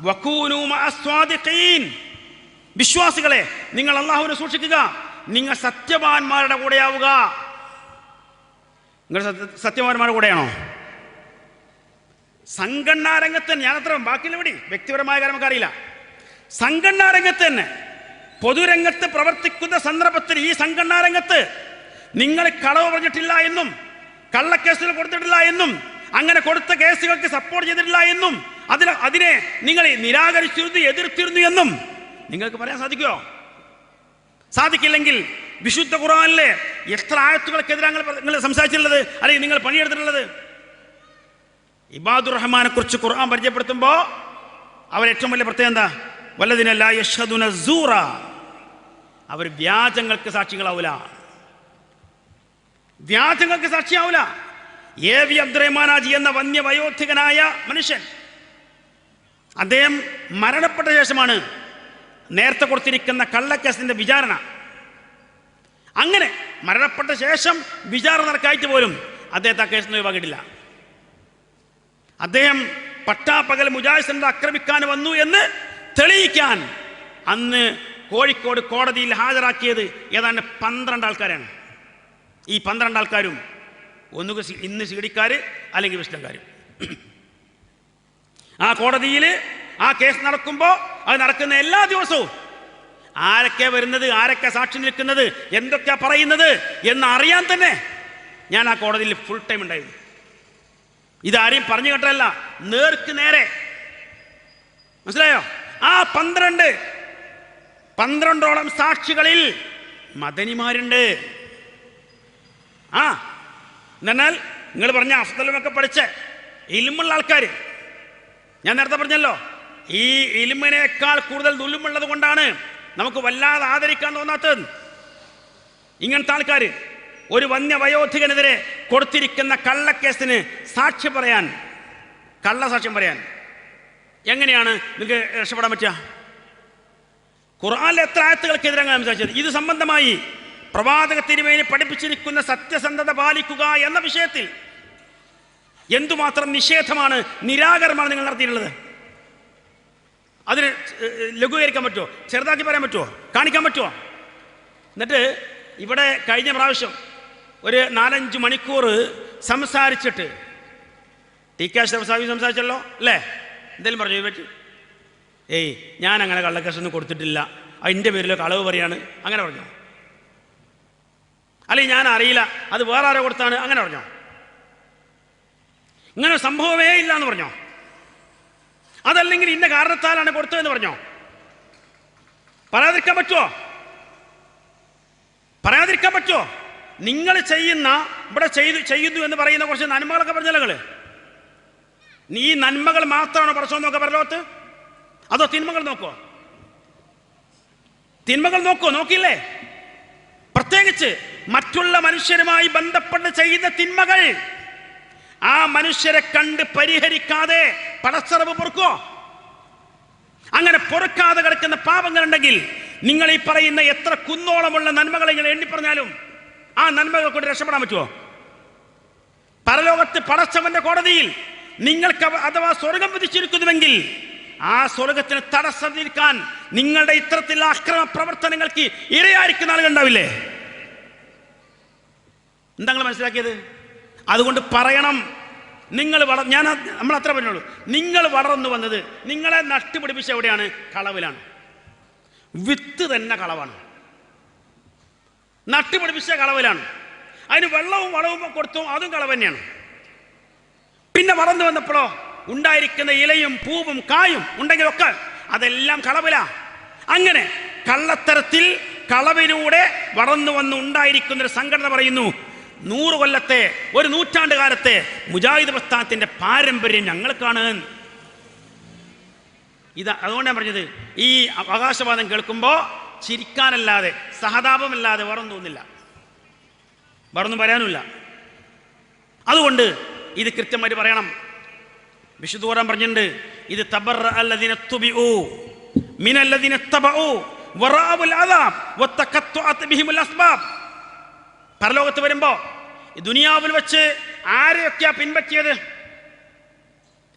വകൂനൂ മഅസ്വാദിഖീൻ, വിശ്വാസികളെ നിങ്ങൾ അല്ലാഹുവിനെ സൂക്ഷിക്കുക, നിങ്ങൾ സത്യവാന്മാരുടെ കൂടെയാവുക. നിങ്ങൾ സത്യവാന്മാരുടെ കൂടെയാണോ? സംഘടനാ രംഗത്ത് ഞാനത്ര ബാക്കിയുള്ള ഇവിടെ വ്യക്തിപരമായ കാര്യം നമുക്കറിയില്ല. സംഘടനാ രംഗത്ത് തന്നെ പൊതുരംഗത്ത് പ്രവർത്തിക്കുന്ന സന്ദർഭത്തിൽ ഈ സംഘടനാ രംഗത്ത് നിങ്ങൾ കളവ് പറഞ്ഞിട്ടില്ല എന്നും കള്ളക്കേസുകൾ കൊടുത്തിട്ടില്ല എന്നും അങ്ങനെ കൊടുത്ത കേസുകൾക്ക് സപ്പോർട്ട് ചെയ്തിട്ടില്ല എന്നും അതിനെ നിങ്ങൾ നിരാകരിച്ചിരുന്നു, എതിർത്തിരുന്നു എന്നും നിങ്ങൾക്ക് പറയാൻ സാധിക്കുമോ? സാധിക്കില്ലെങ്കിൽ വിശുദ്ധ ഖുർആനിലെ എത്ര ആയത്തുകൾക്കെതിരാണ് നിങ്ങൾ സംസാരിച്ചിട്ടുള്ളത്, അല്ലെങ്കിൽ നിങ്ങൾ പണിയെടുത്തിട്ടുള്ളത്? ഇബാദുർ റഹ്മാനെ കുറിച്ച് ഖുർആൻ പരിചയപ്പെടുത്തുമ്പോൾ അവർ ഏറ്റവും വലിയ പ്രത്യേകത എന്താ? വല്ലദീന ലാ യശ്ഹദൂന സൂറ, അവർ വ്യാജങ്ങൾക്ക് സാക്ഷികളാവൂല, വ്യാജങ്ങൾക്ക് സാക്ഷിയാവൂല. AV അബ്ദുറഹ്മാനാജി എന്ന വന്യവയോധികനായ മനുഷ്യൻ, അദ്ദേഹം മരണപ്പെട്ട ശേഷമാണ് നേരത്തെ കൊടുത്തിരിക്കുന്ന കള്ളക്കേസിന്റെ വിചാരണ. അങ്ങനെ മരണപ്പെട്ട ശേഷം വിചാരണ നടക്കായിട്ട് പോലും അദ്ദേഹത്തെ ആ കേസിന് ഒഴിവാക്കിയിട്ടില്ല. അദ്ദേഹം പട്ടാപ്പകൽ മുജാഹിദ് സെന്റർ ആക്രമിക്കാൻ വന്നു എന്ന് തെളിയിക്കാൻ അന്ന് കോഴിക്കോട് കോടതിയിൽ ഹാജരാക്കിയത് ഏതാണ്ട് 12 ആൾക്കാരാണ്. ഈ 12 ആൾക്കാരും ഒന്നുകിൽ ഇന്ന് സീഡിക്കാർ അല്ലെങ്കിൽ വിഷ്ണുക്കാർ. ആ കോടതിയിൽ ആ കേസ് നടക്കുമ്പോൾ അത് നടക്കുന്ന എല്ലാ ദിവസവും ആരൊക്കെ വരുന്നത്, ആരൊക്കെ സാക്ഷി നിൽക്കുന്നത്, എന്തൊക്കെയാ പറയുന്നത് എന്നറിയാൻ തന്നെ ഞാൻ ആ കോടതിയിൽ ഫുൾ ടൈം ഉണ്ടായിരുന്നു. ഇതാരെയും പറഞ്ഞു കേട്ടല്ല, നേർക്ക് നേരെ. മനസ്സിലായോ? ആ 12ഓളം സാക്ഷികളിൽ മദനിമാരുണ്ട്. എന്നാൽ നിങ്ങൾ പറഞ്ഞ അഫ്ദലുമൊക്കെ പഠിച്ച് ഇൽമുള്ള ആൾക്കാർ, ഞാൻ നേരത്തെ പറഞ്ഞല്ലോ, ഈ ഇൽമിനേക്കാൾ കൂടുതൽ ദുൽമുള്ളത് കൊണ്ടാണ് നമുക്ക് വല്ലാതെ ആദരിക്കാൻ തോന്നാത്തത്. ഇങ്ങനത്തെ ആൾക്കാർ ഒരു വന്യവയോധികനെതിരെ കൊടുത്തിരിക്കുന്ന കള്ളക്കേസിന് സാക്ഷ്യം പറയാൻ, കള്ളസാക്ഷ്യം പറയാൻ എങ്ങനെയാണ് നിങ്ങൾക്ക് രക്ഷപ്പെടാൻ പറ്റുക? ഖുർആനിലെ എത്ര ആയത്തുകൾക്കെതിരാണ് സംസാരിച്ചത്? ഇത് സംബന്ധമായി പ്രവാചക തിരുമേനി പഠിപ്പിച്ചിരിക്കുന്ന സത്യസന്ധത പാലിക്കുക എന്ന വിഷയത്തിൽ എന്തുമാത്രം നിഷേധമാണ്, നിരാകരണമാണ് നിങ്ങൾ നടത്തിയിട്ടുള്ളത്? അതിന് ലഘൂകരിക്കാൻ പറ്റുമോ? ചെറുതാക്കി പറയാൻ പറ്റുമോ? കാണിക്കാൻ പറ്റുമോ? എന്നിട്ട് ഇവിടെ കഴിഞ്ഞ പ്രാവശ്യം ഒരു 4-5 മണിക്കൂർ സംസാരിച്ചിട്ട് ടി കെ അഷ്റഫ് സാഹിബ് സംസാരിച്ചല്ലോ അല്ലേ? എന്തെങ്കിലും പറഞ്ഞു പറ്റി? ഏയ് ഞാൻ അങ്ങനെ കള്ളക്കേസൊന്നും കൊടുത്തിട്ടില്ല, അതിൻ്റെ പേരിൽ കളവ് പറയാണ്, അങ്ങനെ പറഞ്ഞോ? അല്ലെങ്കിൽ ഞാൻ അറിയില്ല, അത് വേറെ ആരോ കൊടുത്താണ്, അങ്ങനെ പറഞ്ഞോ? ഇങ്ങനെ സംഭവമേ ഇല്ല എന്ന് പറഞ്ഞോ? അതല്ലെങ്കിൽ ഇന്ന കാരണത്താലാണ് കൊടുത്തതെന്ന് പറഞ്ഞോ? പറയാതിരിക്കാൻ പറ്റുമോ? പറയാതിരിക്കാൻ പറ്റുമോ? നിങ്ങൾ ചെയ്യുന്ന, ഇവിടെ ചെയ്യുന്നു എന്ന് പറയുന്ന കുറച്ച് നന്മകളൊക്കെ പറഞ്ഞല്ലോ നിങ്ങൾ. നീ നന്മകൾ മാത്രമാണോ പറച്ചോ നോക്കുക പരലോകത്ത്? അതോ തിന്മകൾ നോക്കോ? തിന്മകൾ നോക്കോ? നോക്കില്ലേ? പ്രത്യേകിച്ച് മറ്റുള്ള മനുഷ്യരുമായി ബന്ധപ്പെട്ട് ചെയ്യുന്ന തിന്മകൾ ആ മനുഷ്യരെ കണ്ട് പരിഹരിക്കാതെ പടച്ചറവ് പൊറുക്കോ? അങ്ങനെ പൊറുക്കാതെ കിടക്കുന്ന പാപങ്ങളുണ്ടെങ്കിൽ നിങ്ങൾ ഈ പറയുന്ന എത്ര കുന്നോളമുള്ള നന്മകളെ നിങ്ങൾ എണ്ണിപ്പറഞ്ഞാലും ആ നന്മകൾ കൊണ്ട് രക്ഷപ്പെടാൻ പറ്റുമോ? പരലോകത്ത് പടച്ചവന്റെ കോടതിയിൽ നിങ്ങൾക്ക് അഥവാ സ്വർഗം വിധിച്ചിരിക്കുന്നുവെങ്കിൽ ആ സ്വർഗത്തിന് തടസ്സം നിൽക്കാൻ നിങ്ങളുടെ ഇത്തരത്തിലുള്ള അക്രമ പ്രവർത്തനങ്ങൾക്ക് ഇരയായിരിക്കുന്ന ആളുകൾ ഉണ്ടാവില്ലേ? എന്താ നിങ്ങൾ മനസ്സിലാക്കിയത്? അതുകൊണ്ട് പറയണം, നിങ്ങൾ നമ്മൾ അത്ര പറഞ്ഞോളൂ, നിങ്ങൾ വളർന്നു വന്നത്, നിങ്ങളെ നട്ടുപിടിപ്പിച്ച എവിടെയാണ്? കളവിലാണ്. വിത്ത് തന്നെ കളവാണ്, നട്ടുപിടിപ്പിച്ച കളവിലാണ്. അതിന് വെള്ളവും വളവും കൊടുത്തു, അതും കളവ് തന്നെയാണ്. പിന്നെ വളർന്നു വന്നപ്പോഴോ ഉണ്ടായിരിക്കുന്ന ഇലയും പൂവും കായും ഉണ്ടെങ്കിലൊക്കെ അതെല്ലാം കളവില. അങ്ങനെ കള്ളത്തരത്തിൽ കളവിലൂടെ വളർന്നു വന്ന് ഉണ്ടായിരിക്കുന്ന ഒരു സംഘടന പറയുന്നു, 100 കൊല്ലത്തെ, ഒരു നൂറ്റാണ്ട് കാലത്തെ മുജാഹിദ് പ്രസ്ഥാനത്തിന്റെ പാരമ്പര്യം ഞങ്ങൾക്കാണ്. അതുകൊണ്ട് ഞാൻ പറഞ്ഞത്, ഈ അവകാശവാദം കേൾക്കുമ്പോൾ ചിരിക്കാനല്ലാതെ സഹതാപമല്ലാതെ വേറൊന്നും തോന്നില്ല, വേറൊന്നും പറയാനുമില്ല. അതുകൊണ്ട് ഇത് കൃത്യമായിട്ട് പറയണം. വിശുദ്ധ ഖുർആൻ പറഞ്ഞിട്ടുണ്ട്, ഇത് തബറഅല്ലദീന തുബിഉ മിനല്ലദീന തബഉ വറഅഉൽ അദാബ് വതഖത്തുഅത് ബിഹിമുൽ അസ്ബാബ്. പരലോകത്ത് വരുമ്പോൾ ഈ ദുനിയാവിൽ വെച്ച് ആരെയൊക്കെയാണ് പിൻപറ്റിയത്?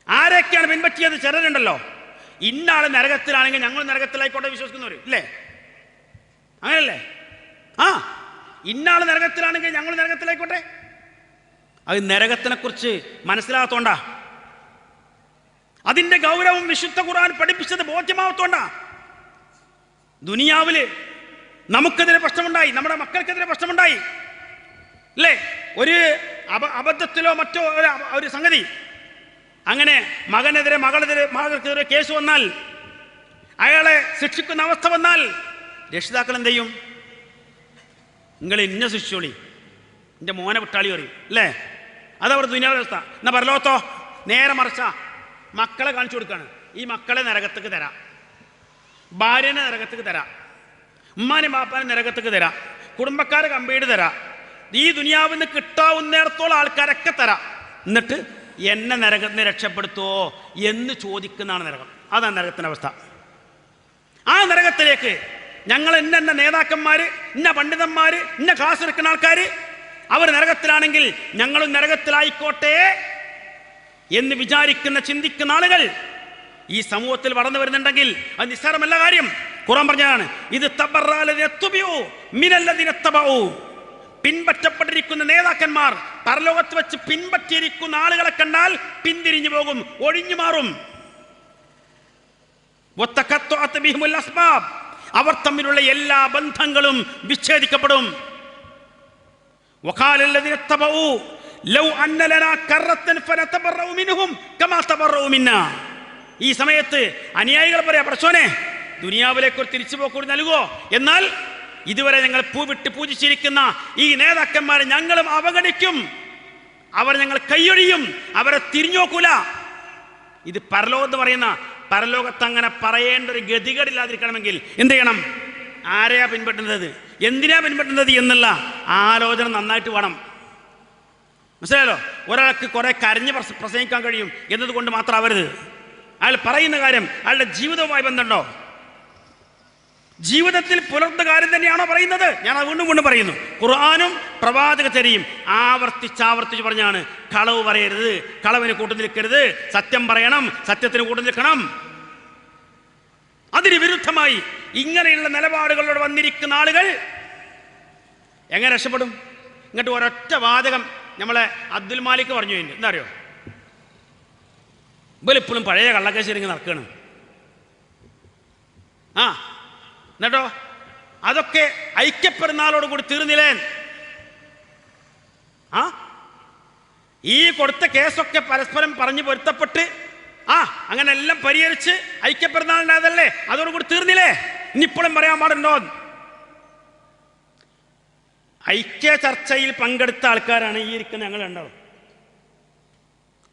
ആരെയൊക്കെയാണ് പിൻപറ്റിയത്? ചിലരുണ്ടല്ലോ, ഇന്നാള് നരകത്തിലാണെങ്കിൽ ഞങ്ങൾ നരകത്തിലായിക്കോട്ടെ വിശ്വസിക്കുന്നവർ ഇല്ലേ? അങ്ങനല്ലേ? ഇന്നാള് നരകത്തിലാണെങ്കിൽ ഞങ്ങൾ നരകത്തിലായിക്കോട്ടെ. അത് നരകത്തിനെ കുറിച്ച് മനസ്സിലാകത്തോണ്ടാ, അതിന്റെ ഗൗരവം വിശുദ്ധ ഖുർആൻ പഠിപ്പിച്ചത് ബോധ്യമാവത്തോണ്ടാ. ദുനിയാവില് നമുക്കെതിരെ പ്രശ്നമുണ്ടായി, നമ്മുടെ മക്കൾക്കെതിരെ പ്രശ്നമുണ്ടായി അല്ലേ? ഒരു അബദ്ധത്തിലോ മറ്റോ ഒരു സംഗതി, അങ്ങനെ മകനെതിരെ മകൾക്കെതിരെ കേസ് വന്നാൽ, അയാളെ ശിക്ഷിക്കുന്ന അവസ്ഥ വന്നാൽ രക്ഷിതാക്കൾ എന്ത് ചെയ്യും? നിങ്ങൾ ഇന്ന ശിക്ഷിച്ചോളി, എൻ്റെ മോനെ വിട്ടാളി പറയും അല്ലേ? അതവിടെ ദുനിയാവിലെ അവസ്ഥ. എന്നാ പരലോകത്തോ നേരെ മറിച്ച മക്കളെ കാണിച്ചു കൊടുക്കാണ്. ഈ മക്കളെ നരകത്തേക്ക് തരാം, ഭാര്യനെ നരകത്തേക്ക് തരാം, ഉമ്മാനും ബാപ്പാനും നരകത്തേക്ക് തരാം, കുടുംബക്കാരെ കമ്പീട് തരാം, ഈ ദുനിയാവിൽ നിന്ന് കിട്ടാവുന്നിടത്തോളം ആൾക്കാരൊക്കെ തരാം, എന്നിട്ട് എന്നെ നരകത്തിന് രക്ഷപ്പെടുത്തുമോ എന്ന് ചോദിക്കുന്നതാണ് നരകം. അതാണ് നരകത്തിൻ്റെ അവസ്ഥ. ആ നരകത്തിലേക്ക് ഞങ്ങൾ ഇന്ന നേതാക്കന്മാര്, ഇന്ന പണ്ഡിതന്മാര്, ഇന്ന ക്ലാസ് എടുക്കുന്ന ആൾക്കാർ അവർ നരകത്തിലാണെങ്കിൽ ഞങ്ങളും നരകത്തിലായിക്കോട്ടെ എന്ന് വിചാരിക്കുന്ന, ചിന്തിക്കുന്ന ആളുകൾ ഈ സമൂഹത്തിൽ വളർന്നു വരുന്നുണ്ടെങ്കിൽ അത് നിസ്സാരമല്ല കാര്യം. ഖുർആൻ പറഞ്ഞതാണ്, ഇത് പിൻപറ്റപ്പെട്ടിരിക്കുന്ന നേതാക്കന്മാർ പരലോകത്ത് വെച്ച് പിൻപറ്റിയിരിക്കുന്ന ആളുകളെ കണ്ടാൽ പിന്തിരിഞ്ഞു പോകും, ഒഴിഞ്ഞു മാറും. അവർ തമ്മിലുള്ള എല്ലാ ബന്ധങ്ങളും വിച്ഛേദിക്കപ്പെടും. ഈ സമയത്ത് അനുയായികൾ പറയാ, പടച്ചോനെ ദുനിയാവിലേക്ക് ഒരു തിരിച്ചുപോക്കൂടി നൽകുമോ? എന്നാൽ ഇതുവരെ ഞങ്ങൾ പൂവിട്ട് പൂജിച്ചിരിക്കുന്ന ഈ നേതാക്കന്മാരെ ഞങ്ങളും അവഗണിക്കും. അവർ ഞങ്ങൾ കൈയൊഴിയും, അവരെ തിരിഞ്ഞു നോക്കൂല. ഇത് പരലോകത്ത് പറയുന്ന, പരലോകത്ത് അങ്ങനെ പറയേണ്ട ഒരു ഗതികേടില്ലാതിരിക്കണമെങ്കിൽ എന്ത് ചെയ്യണം? ആരെയാ പിൻപറ്റുന്നത്, എന്തിനാ പിൻപറ്റുന്നത് എന്നുള്ള ആലോചന നന്നായിട്ട് വേണം. മനസ്സിലായല്ലോ? ഒരാൾക്ക് കുറെ കരഞ്ഞ് പ്രസംഗിക്കാൻ കഴിയും എന്നതുകൊണ്ട് മാത്രമാവരുത്. അയാൾ പറയുന്ന കാര്യം അയാളുടെ ജീവിതവുമായി ബന്ധമുണ്ടോ? ജീവിതത്തിൽ പുലർന്ന കാര്യം തന്നെയാണോ പറയുന്നത്? ഞാൻ അത് വീണ്ടും വീണ്ടും പറയുന്നു. ഖുർആനും പ്രവാചകചര്യയും ആവർത്തിച്ചാവർത്തിച്ച് പറഞ്ഞാണ് കളവ് പറയരുത്, കളവിന് കൂട്ടു നിൽക്കരുത്, സത്യം പറയണം, സത്യത്തിന് കൂട്ടു നിൽക്കണം. അതിന് വിരുദ്ധമായി ഇങ്ങനെയുള്ള നിലപാടുകളോട് വന്നിരിക്കുന്ന ആളുകൾ എങ്ങനെ രക്ഷപ്പെടും? ഇങ്ങോട്ട് ഒരൊറ്റ വാചകം നമ്മളെ അബ്ദുൽ മാലിക് പറഞ്ഞു കഴിഞ്ഞു. എന്താ അറിയോ? ഇവരിപ്പോഴും പഴയ കള്ളക്കേശ്ശേരി നടക്കുകയാണ്. എന്നിട്ടോ അതൊക്കെ ഐക്യപ്പെരുന്നാളോട് കൂടി തീർന്നില്ലേ? ഈ കൊടുത്ത കേസൊക്കെ പരസ്പരം പറഞ്ഞു പൊരുത്തപ്പെട്ട് അങ്ങനെ എല്ലാം പരിഹരിച്ച് ഐക്യപ്പെരുന്നാളിൻ്റെതല്ലേ, അതോടുകൂടി തീർന്നില്ലേ? ഇനിയിപ്പോഴും പറയാൻ പാടുണ്ടോ? ഐക്യ ചർച്ചയിൽ പങ്കെടുത്ത ആൾക്കാരാണ് ഈ ഇരിക്കുന്ന ഞങ്ങൾ ഉണ്ടാവും.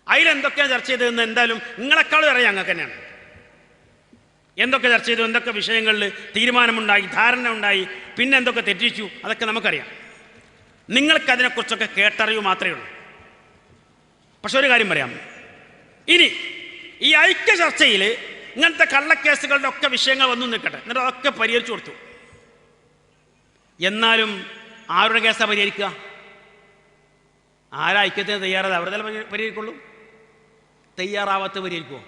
അതിലെന്തൊക്കെയാണ് ചർച്ച ചെയ്തതെന്ന് എന്തായാലും നിങ്ങളെക്കാളും അറിയാം. ഞങ്ങൾക്ക് തന്നെയാണ് എന്തൊക്കെ ചർച്ച ചെയ്തു, എന്തൊക്കെ വിഷയങ്ങളിൽ തീരുമാനമുണ്ടായി, ധാരണ ഉണ്ടായി, പിന്നെ എന്തൊക്കെ തെറ്റിച്ചു, അതൊക്കെ നമുക്കറിയാം. നിങ്ങൾക്കതിനെക്കുറിച്ചൊക്കെ കേട്ടറിവ് മാത്രമേ ഉള്ളൂ. പക്ഷെ ഒരു കാര്യം പറയാം, ഇനി ഈ ഐക്യ ചർച്ചയിൽ ഇങ്ങനത്തെ കള്ളക്കേസുകളുടെ ഒക്കെ വിഷയങ്ങൾ വന്നു നിൽക്കട്ടെ, എന്നിട്ട് അതൊക്കെ പരിഹരിച്ചു കൊടുത്തു. എന്നാലും ആരുടെ കേസാണ് പരിഹരിക്കുക? ആരാ ഐക്യത്തിന് തയ്യാറാതെ അവരുടെ പരിഹരിക്കുള്ളൂ. തയ്യാറാവാത്ത പരിഹരിക്കുമോ?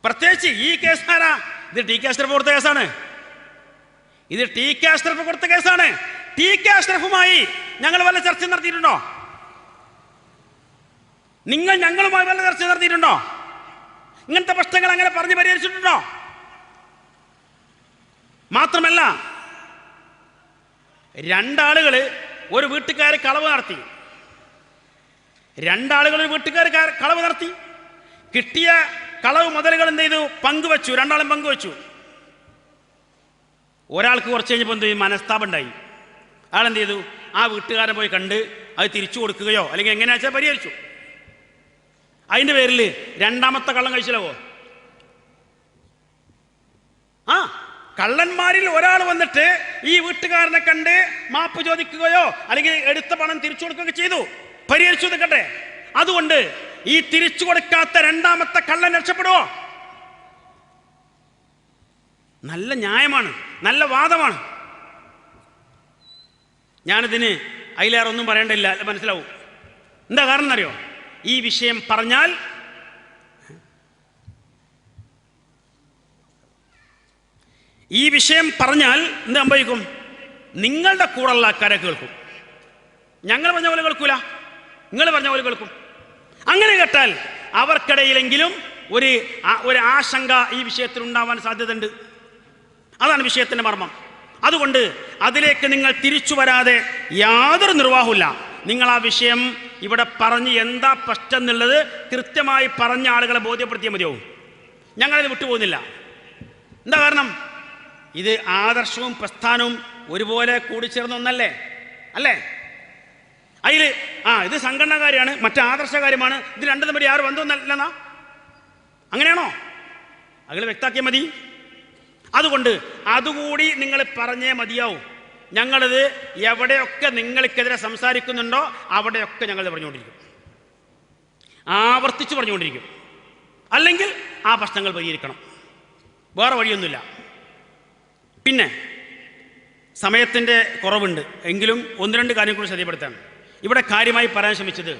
പ്രത്യേകിച്ച് ഈ കേസ് ആരാ? ഇത് ടി കെ അഷ്റഫ് കൊടുത്ത കേസാണ്. ഇത് ടി കെ അഷ്റഫ് കൊടുത്ത കേസാണ്. ടി കെ അഷ്റഫുമായി ഞങ്ങൾ വല്ല ചർച്ച നടത്തിയിട്ടുണ്ടോ? നിങ്ങൾ ഞങ്ങളുമായി വല്ല ചർച്ച നടത്തിയിട്ടുണ്ടോ? ഇങ്ങനത്തെ പ്രശ്നങ്ങൾ അങ്ങനെ പറഞ്ഞ് പരിഹരിച്ചിട്ടുണ്ടോ? മാത്രമല്ല, രണ്ടാളുകൾ ഒരു വീട്ടുകാർ കളവ് നടത്തി. കളവ് നടത്തി. കിട്ടിയ കളവ് മുതലുകൾ എന്ത് ചെയ്തു? പങ്കുവെച്ചു. രണ്ടാളും പങ്കുവെച്ചു. ഒരാൾക്ക് കുറച്ച് കഴിഞ്ഞപ്പോൾ എന്ത് ചെയ്യും? മനസ്താപം ഉണ്ടായി. അയാൾ എന്ത് ചെയ്തു? ആ വീട്ടുകാരൻ പോയി കണ്ട് അത് തിരിച്ചു കൊടുക്കുകയോ അല്ലെങ്കിൽ എങ്ങനെയാ വെച്ചാൽ പരിഹരിച്ചു. അതിൻ്റെ പേരിൽ രണ്ടാമത്തെ കള്ളം കഴിച്ചില്ലവോ? കള്ളന്മാരിൽ ഒരാൾ വന്നിട്ട് ഈ വീട്ടുകാരനെ കണ്ട് മാപ്പ് ചോദിക്കുകയോ അല്ലെങ്കിൽ എടുത്ത പണം തിരിച്ചു കൊടുക്കുകയോ ചെയ്തു, പരിഹരിച്ചു നിൽക്കട്ടെ. അതുകൊണ്ട് ഈ തിരിച്ചു കൊടുക്കാത്ത രണ്ടാമത്തെ കള്ളൻ രക്ഷപ്പെടുവോ? നല്ല ന്യായമാണ്, നല്ല വാദമാണ്. ഞാനിതിന് അതിലേറെ ഒന്നും പറയേണ്ടില്ല, മനസ്സിലാവും. എന്താ കാരണം എന്നറിയോ? ഈ വിഷയം പറഞ്ഞാൽ എന്ത് സംഭവിക്കും? നിങ്ങളുടെ കൂടെയുള്ള ആൾക്കാരെ കേൾക്കും. ഞങ്ങൾ പറഞ്ഞ പോലെ കേൾക്കൂല, നിങ്ങൾ പറഞ്ഞ പോലെ കേൾക്കും. അങ്ങനെ കേട്ടാൽ അവർക്കിടയിലെങ്കിലും ഒരു ആശങ്ക ഈ വിഷയത്തിൽ ഉണ്ടാവാൻ സാധ്യതയുണ്ട്. അതാണ് വിഷയത്തിൻ്റെ മർമ്മം. അതുകൊണ്ട് അതിലേക്ക് നിങ്ങൾ തിരിച്ചു വരാതെ യാതൊരു നിർവാഹമില്ല. നിങ്ങൾ ആ വിഷയം ഇവിടെ പറഞ്ഞ് എന്താ പ്രശ്നം എന്നുള്ളത് കൃത്യമായി പറഞ്ഞ ആളുകളെ ബോധ്യപ്പെടുത്തിയാൽ മതിയാവും. ഞങ്ങളിത് വിട്ടുപോകുന്നില്ല. എന്താ കാരണം? ഇത് ആദർശവും പ്രസ്ഥാനവും ഒരുപോലെ കൂടിച്ചേർന്ന ഒന്നല്ലേ? അല്ലേ? അതിൽ ഇത് സംഘടനാകാര്യമാണ്, മറ്റേ ആദർശകാര്യമാണ്. ഇത് രണ്ടും തമ്മിൽ ആരും ബന്ധമൊന്നല്ലെന്നാ? അങ്ങനെയാണോ? അതിൽ വ്യക്താക്കിയാൽ മതി. അതുകൊണ്ട് അതുകൂടി നിങ്ങൾ പറഞ്ഞേ മതിയാവും. ഞങ്ങളിത് എവിടെയൊക്കെ നിങ്ങൾക്കെതിരെ സംസാരിക്കുന്നുണ്ടോ അവിടെയൊക്കെ ഞങ്ങൾ പറഞ്ഞുകൊണ്ടിരിക്കും, ആവർത്തിച്ച് പറഞ്ഞുകൊണ്ടിരിക്കും. അല്ലെങ്കിൽ ആ പ്രശ്നങ്ങൾ പരിഹരിക്കണം, വേറെ വഴിയൊന്നുമില്ല. പിന്നെ സമയത്തിൻ്റെ കുറവുണ്ട്, എങ്കിലും ഒന്ന് രണ്ട് കാര്യം കൂടി ശ്രദ്ധപ്പെടുത്താണ്. ഇവിടെ കാര്യമായി പറയാൻ ശ്രമിച്ചത്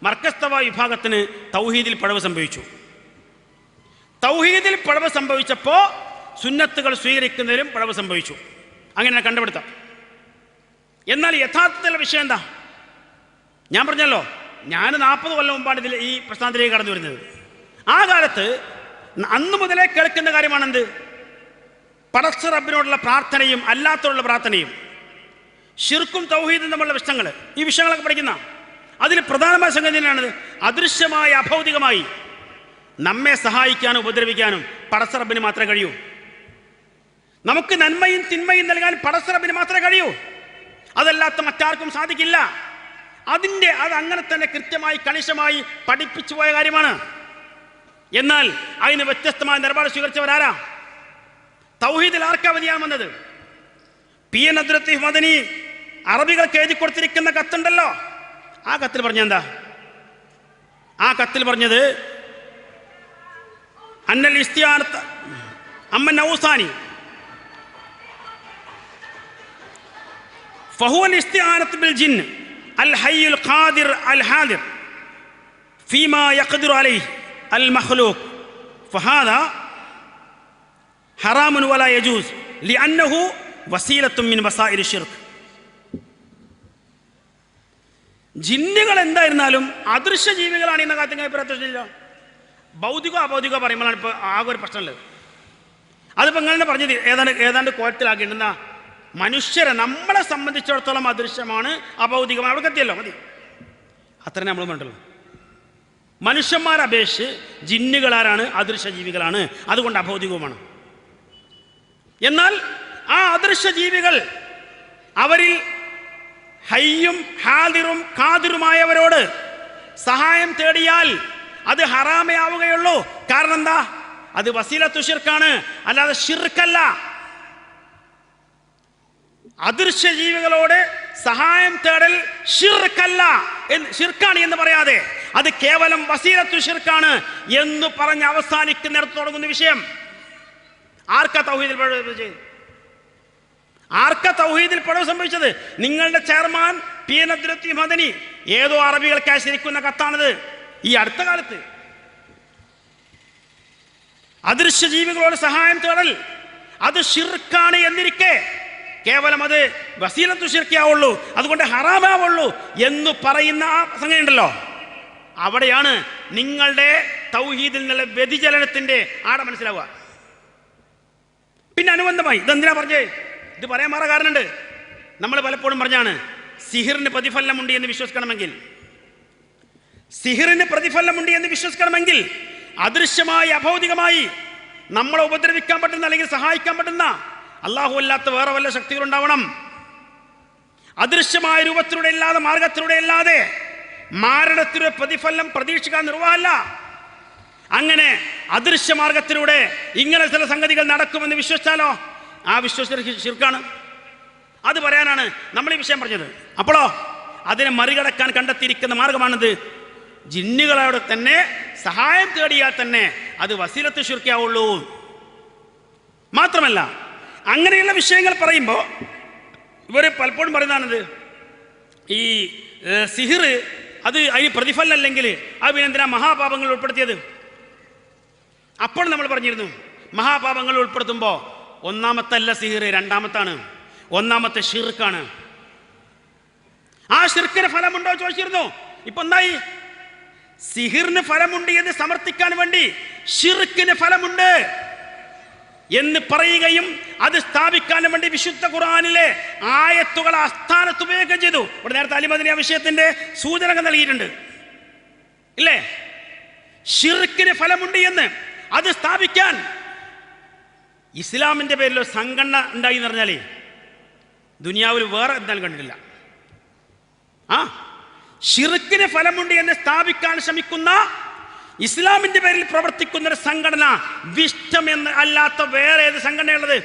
മർക്കസ്തവ വിഭാഗത്തിന് തൗഹീദിൽ പിഴവ് സംഭവിച്ചു. തൗഹീദിൽ പിഴവ് സംഭവിച്ചപ്പോൾ സുന്നത്തുകൾ സ്വീകരിക്കുന്നതിലും പിഴവ് സംഭവിച്ചു. അങ്ങനെ കണ്ടുപിടുത്തം. എന്നാൽ യഥാർത്ഥത്തിലുള്ള വിഷയം എന്താ? ഞാൻ പറഞ്ഞല്ലോ, ഞാൻ 40 കൊല്ലം മുമ്പാണ് ഈ പ്രസ്ഥാനത്തിലേക്ക് കടന്നു വരുന്നത്. ആ കാലത്ത് അന്നു മുതലേ കേൾക്കുന്ന കാര്യമാണെന്ത്? പടച്ച റബ്ബിനോടുള്ള പ്രാർത്ഥനയും അല്ലാത്തവരുള്ള പ്രാർത്ഥനയും, ശിർക്കും തൗഹീദും തമ്മിലുള്ള വിഷയങ്ങൾ, ഈ വിഷയങ്ങളൊക്കെ പഠിക്കുന്ന അതിൽ പ്രധാനമായ സംഗതി തന്നെയാണത്. അദൃശ്യമായി അഭൗതികമായി നമ്മെ സഹായിക്കാനും ഉപദ്രവിക്കാനും പടച്ച റബ്ബിന് മാത്രമേ കഴിയൂ. നമുക്ക് നന്മയും തിന്മയും നൽകാൻ പടച്ച റബ്ബിന് മാത്രമേ കഴിയൂ. അതല്ലാത്ത മറ്റാർക്കും സാധിക്കില്ല. അത് അങ്ങനെ തന്നെ കൃത്യമായി കണിശമായി പഠിപ്പിച്ചു പോയ കാര്യമാണ്. എന്നാൽ അതിന് വ്യത്യസ്തമായ നിലപാട് സ്വീകരിച്ചവരാരാ? തൗഹീദിൽ ആർക്കാ വ്യതിയാനം വന്നത്? PN അബ്ദുൽ ലത്തീഫ് മദനി അറബികൾക്ക് എഴുതി കൊടുത്തിരിക്കുന്ന കത്തുണ്ടല്ലോ, ആ കത്തിൽ പറഞ്ഞെന്താ? ആ കത്തിൽ പറഞ്ഞത് അന്നൽ ഇസ്തിആനത്ത് അമ്മൻ ഔസാനി ഫഹുവ ഇസ്തിആനത്ത് ബിൽ ജിൻ അൽ ഹയ്യുൽ ഖാദിർ അൽ ഹാദിർ ഫീമാ യഖ്ദിറു അലൈഹി അൽ മഖ്ലൂഖ് ഫഹാദാ ഹറാമുൻ വലാ യജൂസ് ലിഅന്നഹു വസീലത്തുൻ മിൻ വസായിലി ശിർക്ക്. ജിന്നുകൾ എന്തായിരുന്നാലും അദൃശ്യ ജീവികളാണ് എന്ന കാര്യത്തിൽ പ്രത്യക്ഷമില്ല. ഭൗതികോ അഭൗതികോ പറയുമ്പോഴാണ് ഇപ്പോൾ ആകെ ഒരു പ്രശ്നമുള്ളത്. അതിപ്പോൾ നിങ്ങളെ പറഞ്ഞത് ഏതാണ്ട് കോലത്തിലാക്കിയിട്ടുണ്ടാ മനുഷ്യരെ നമ്മളെ സംബന്ധിച്ചിടത്തോളം അദൃശ്യമാണ്, അഭൗതികമാണ്. അവിടെ എത്തിയല്ലോ, മതി, അത്ര നമ്മൾ വേണ്ടല്ലോ. മനുഷ്യന്മാരെ അപേക്ഷിച്ച് ജിന്നുകളാരാണ്? അദൃശ്യ ജീവികളാണ്, അതുകൊണ്ട് അഭൗതികവുമാണ്. എന്നാൽ ആ അദൃശ്യ ജീവികൾ അവരിൽ ഹയ്യും ഹാദിറും ഖാദിറുമായവരോട് സഹായം തേടിയാൽ അത് ഹറാമയാവുകയുള്ളൂ. കാരണം എന്താ? അത് വസീലത്തു ശിർക്കാണ്, അല്ലാതെ ശിർക്കല്ല. അദൃശ്യ ജീവികളോട് സഹായം തേടൽ ശിർക്കല്ല, ശിർക്കാണ് എന്ന് പറയാതെ അത് കേവലം വസീലത്തു ശിർക്കാണ് എന്ന് പറഞ്ഞ് അവസാനിക്കുന്നിടത്ത് തുടങ്ങുന്ന വിഷയം. ആർക്കാ തൗഹീദിൽ പിഴവ് സംഭവിച്ചത്? നിങ്ങളുടെ ചെയർമാൻ PN അബ്ദുൽ ലത്തീഫ് മദനി ഏതോ അറബികൾക്കായി ശരിക്കുന്ന കത്താണിത്. ഈ അടുത്ത കാലത്ത് അദൃശ്യ ജീവികളോട് സഹായം തേടൽ അത് ശിർക്കാണ് എന്നിരിക്കെ കേവലം അത് വസീലത്തു ശിർക്കാവുള്ളൂ, അതുകൊണ്ട് ഹറാമാവുള്ളൂ എന്ന് പറയുന്ന ആ സംഗതിയുണ്ടല്ലോ, അവിടെയാണ് നിങ്ങളുടെ തൗഹീദിൽ നിന്നുള്ള വ്യതിചലനത്തിന്റെ ആടെ മനസ്സിലാവുക. പിന്നെ അനുബന്ധമായി ഇതെന്തിനാ പറഞ്ഞേ? ഇത് പറയാൻ മാറ കാരണമുണ്ട്. നമ്മൾ പലപ്പോഴും പറഞ്ഞാണ് സിഹിറിന് പ്രതിഫലമുണ്ട് എന്ന് വിശ്വസിക്കണമെങ്കിൽ അദൃശ്യമായി അഭൗതികമായി നമ്മളെ ഉപദ്രവിക്കാൻ പറ്റുന്ന അല്ലെങ്കിൽ സഹായിക്കാൻ പറ്റുന്ന അല്ലാഹു അല്ലാത്ത വേറെ വല്ല ശക്തികളുണ്ടാവണം. അദൃശ്യമായ രൂപത്തിലൂടെ അല്ലാതെ മാർഗത്തിലൂടെ അല്ലാതെ മാരണത്തിലൂടെ പ്രതിഫലം പ്രതീക്ഷിക്കാൻ നിർവാഹമല്ല. അങ്ങനെ അദൃശ്യ മാർഗത്തിലൂടെ ഇങ്ങനെ ചില സംഗതികൾ നടക്കുമെന്ന് വിശ്വസിച്ചാലോ ആ വിശ്വസിച്ച ശിർക്കാണ്. അത് പറയാനാണ് നമ്മൾ ഈ വിഷയം പറഞ്ഞത്. അപ്പോഴോ അതിനെ മറികടക്കാൻ കണ്ടെത്തിയിരിക്കുന്ന മാർഗമാണിത്. ജിന്നുകളോട് തന്നെ സഹായം തേടിയാൽ തന്നെ അത് വസീലത്ത് ശിർക്കാവുള്ളൂ. മാത്രമല്ല അങ്ങനെയുള്ള വിഷയങ്ങൾ പറയുമ്പോൾ ഇവർ പലപ്പോഴും പറയുന്നതാണിത്, ഈ സിഹിർ അത് അതിന് പ്രതിഫലം അല്ലെങ്കിൽ അത് എന്തിനാ മഹാപാപങ്ങൾ ഉൾപ്പെടുത്തിയത്? അപ്പോൾ നമ്മൾ പറഞ്ഞിരുന്നു മഹാപാപങ്ങൾ ഉൾപ്പെടുത്തുമ്പോൾ ഒന്നാമത്തെ അല്ല സിഹിർ, രണ്ടാമത്താണ്. ഒന്നാമത്തെ ഷിർക്കാണ്. ആ ഷിർക്കിന് ഫലമുണ്ടോ ചോദിച്ചിരുന്നു. ഇപ്പൊ എന്തായി? സിഹിറിന് ഫലമുണ്ട് എന്ന് സമർത്ഥിക്കാൻ വേണ്ടി ഷിർക്കിന് ഫലമുണ്ട് എന്ന് പറയുകയും അത് സ്ഥാപിക്കാൻ വേണ്ടി വിശുദ്ധ ഖുർആനിലെ ആയത്തുകൾ ആസ്ഥാനത്ത് ഉപയോഗിക്കുകയും ചെയ്തു. ഇവിടെ നേരത്തെ അലി മദനി ആ വിഷയത്തിന്റെ സൂചനകൾ നൽകിയിട്ടുണ്ട് ഇല്ലേ? ഷിർക്കിന് ഫലമുണ്ട് എന്ന് അത് സ്ഥാപിക്കാൻ ഇസ്ലാമിന്റെ പേരിൽ ഒരു സംഘടന ഉണ്ടായി എന്ന് പറഞ്ഞാലേ ദുനിയാവിൽ വേറെ എന്തായാലും കണ്ടിട്ടില്ല. ഷിർക്കിന് ഫലമുണ്ട് എന്ന് സ്ഥാപിക്കാൻ ശ്രമിക്കുന്ന ഇസ്ലാമിന്റെ പേരിൽ പ്രവർത്തിക്കുന്ന ഒരു സംഘടന വിഷ്ടം എന്ന് അല്ലാത്ത വേറെ ഏത് സംഘടനയുള്ളത്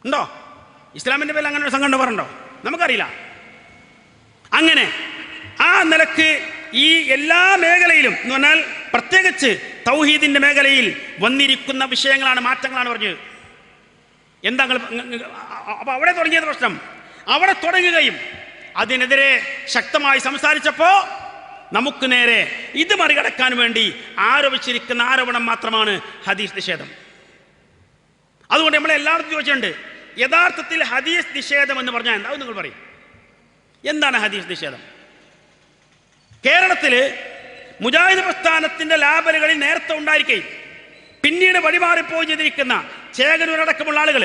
ഉണ്ടോ? ഇസ്ലാമിന്റെ പേരിൽ അങ്ങനെ ഒരു സംഘടന പറഞ്ഞോ? നമുക്കറിയില്ല. അങ്ങനെ ആ നിലക്ക് ഈ എല്ലാ മേഖലയിലും എന്ന് പറഞ്ഞാൽ പ്രത്യേകിച്ച് തൗഹീദിന്റെ മേഖലയിൽ വന്നിരിക്കുന്ന വിഷയങ്ങളാണ്, മാറ്റങ്ങളാണ് പറഞ്ഞത്. എന്താ അപ്പൊ അവിടെ തുടങ്ങിയത് പ്രശ്നം. അവിടെ തുടങ്ങുകയും അതിനെതിരെ ശക്തമായി സംസാരിച്ചപ്പോ നമുക്ക് നേരെ ഇത് മറികടക്കാൻ വേണ്ടി ആരോപിച്ചിരിക്കുന്ന ആരോപണം മാത്രമാണ് ഹദീസ് നിഷേധം. അതുകൊണ്ട് നമ്മൾ എല്ലായിടത്തും ചോദിച്ചിട്ടുണ്ട്, യഥാർത്ഥത്തിൽ ഹദീസ് നിഷേധം എന്ന് പറഞ്ഞാൽ എന്താ? നിങ്ങൾ പറയും, എന്താണ് ഹദീസ് നിഷേധം? കേരളത്തിൽ മുജാഹിദ് പ്രസ്ഥാനത്തിന്റെ ലാബലുകളിൽ നേരത്തെ ഉണ്ടായിരിക്കുകയും പിന്നീട് വഴിമാറിപ്പോയി ചെയ്തിരിക്കുന്ന ചേകനൂരടക്കമുള്ള ആളുകൾ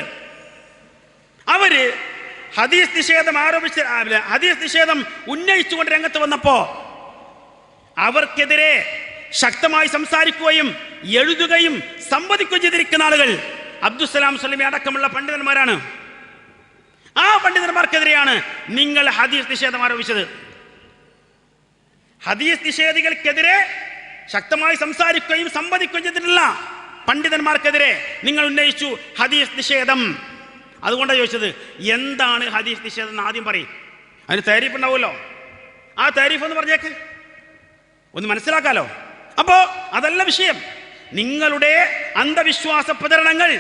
അവര് ഹദീസ് നിഷേധം ഹദീസ് നിഷേധം ഉന്നയിച്ചുകൊണ്ട് രംഗത്ത് വന്നപ്പോ അവർക്കെതിരെ ശക്തമായി സംസാരിക്കുകയും എഴുതുകയും സംവദിക്കുകയും ചെയ്തിരിക്കുന്ന ആളുകൾ അബ്ദുസ്സലാം സ്വലമി അടക്കമുള്ള പണ്ഡിതന്മാരാണ്. ആ പണ്ഡിതന്മാർക്കെതിരെയാണ് നിങ്ങൾ ഹദീസ് നിഷേധം ആരോപിച്ചത്. ഹദീസ് നിഷേധികൾക്കെതിരെ ശക്തമായി സംസാരിക്കുകയും സംവദിക്കുകയും ചെയ്തിട്ടില്ല പണ്ഡിതന്മാർക്കെതിരെ നിങ്ങൾ ഉന്നയിച്ചു ഹദീസ് നിഷേധം. അതുകൊണ്ടാണ് ചോദിച്ചത് എന്താണ് ഹദീസ് നിഷേധം എന്ന് ആദ്യം പറയും. അതിന് താരീഫ് ഉണ്ടാവുമല്ലോ, ആ താരീഫ് ഒന്ന് പറഞ്ഞേക്ക്, ഒന്ന് മനസ്സിലാക്കാലോ. അപ്പോ അതല്ല വിഷയം. നിങ്ങളുടെ അന്ധവിശ്വാസ പ്രചരണങ്ങൾ,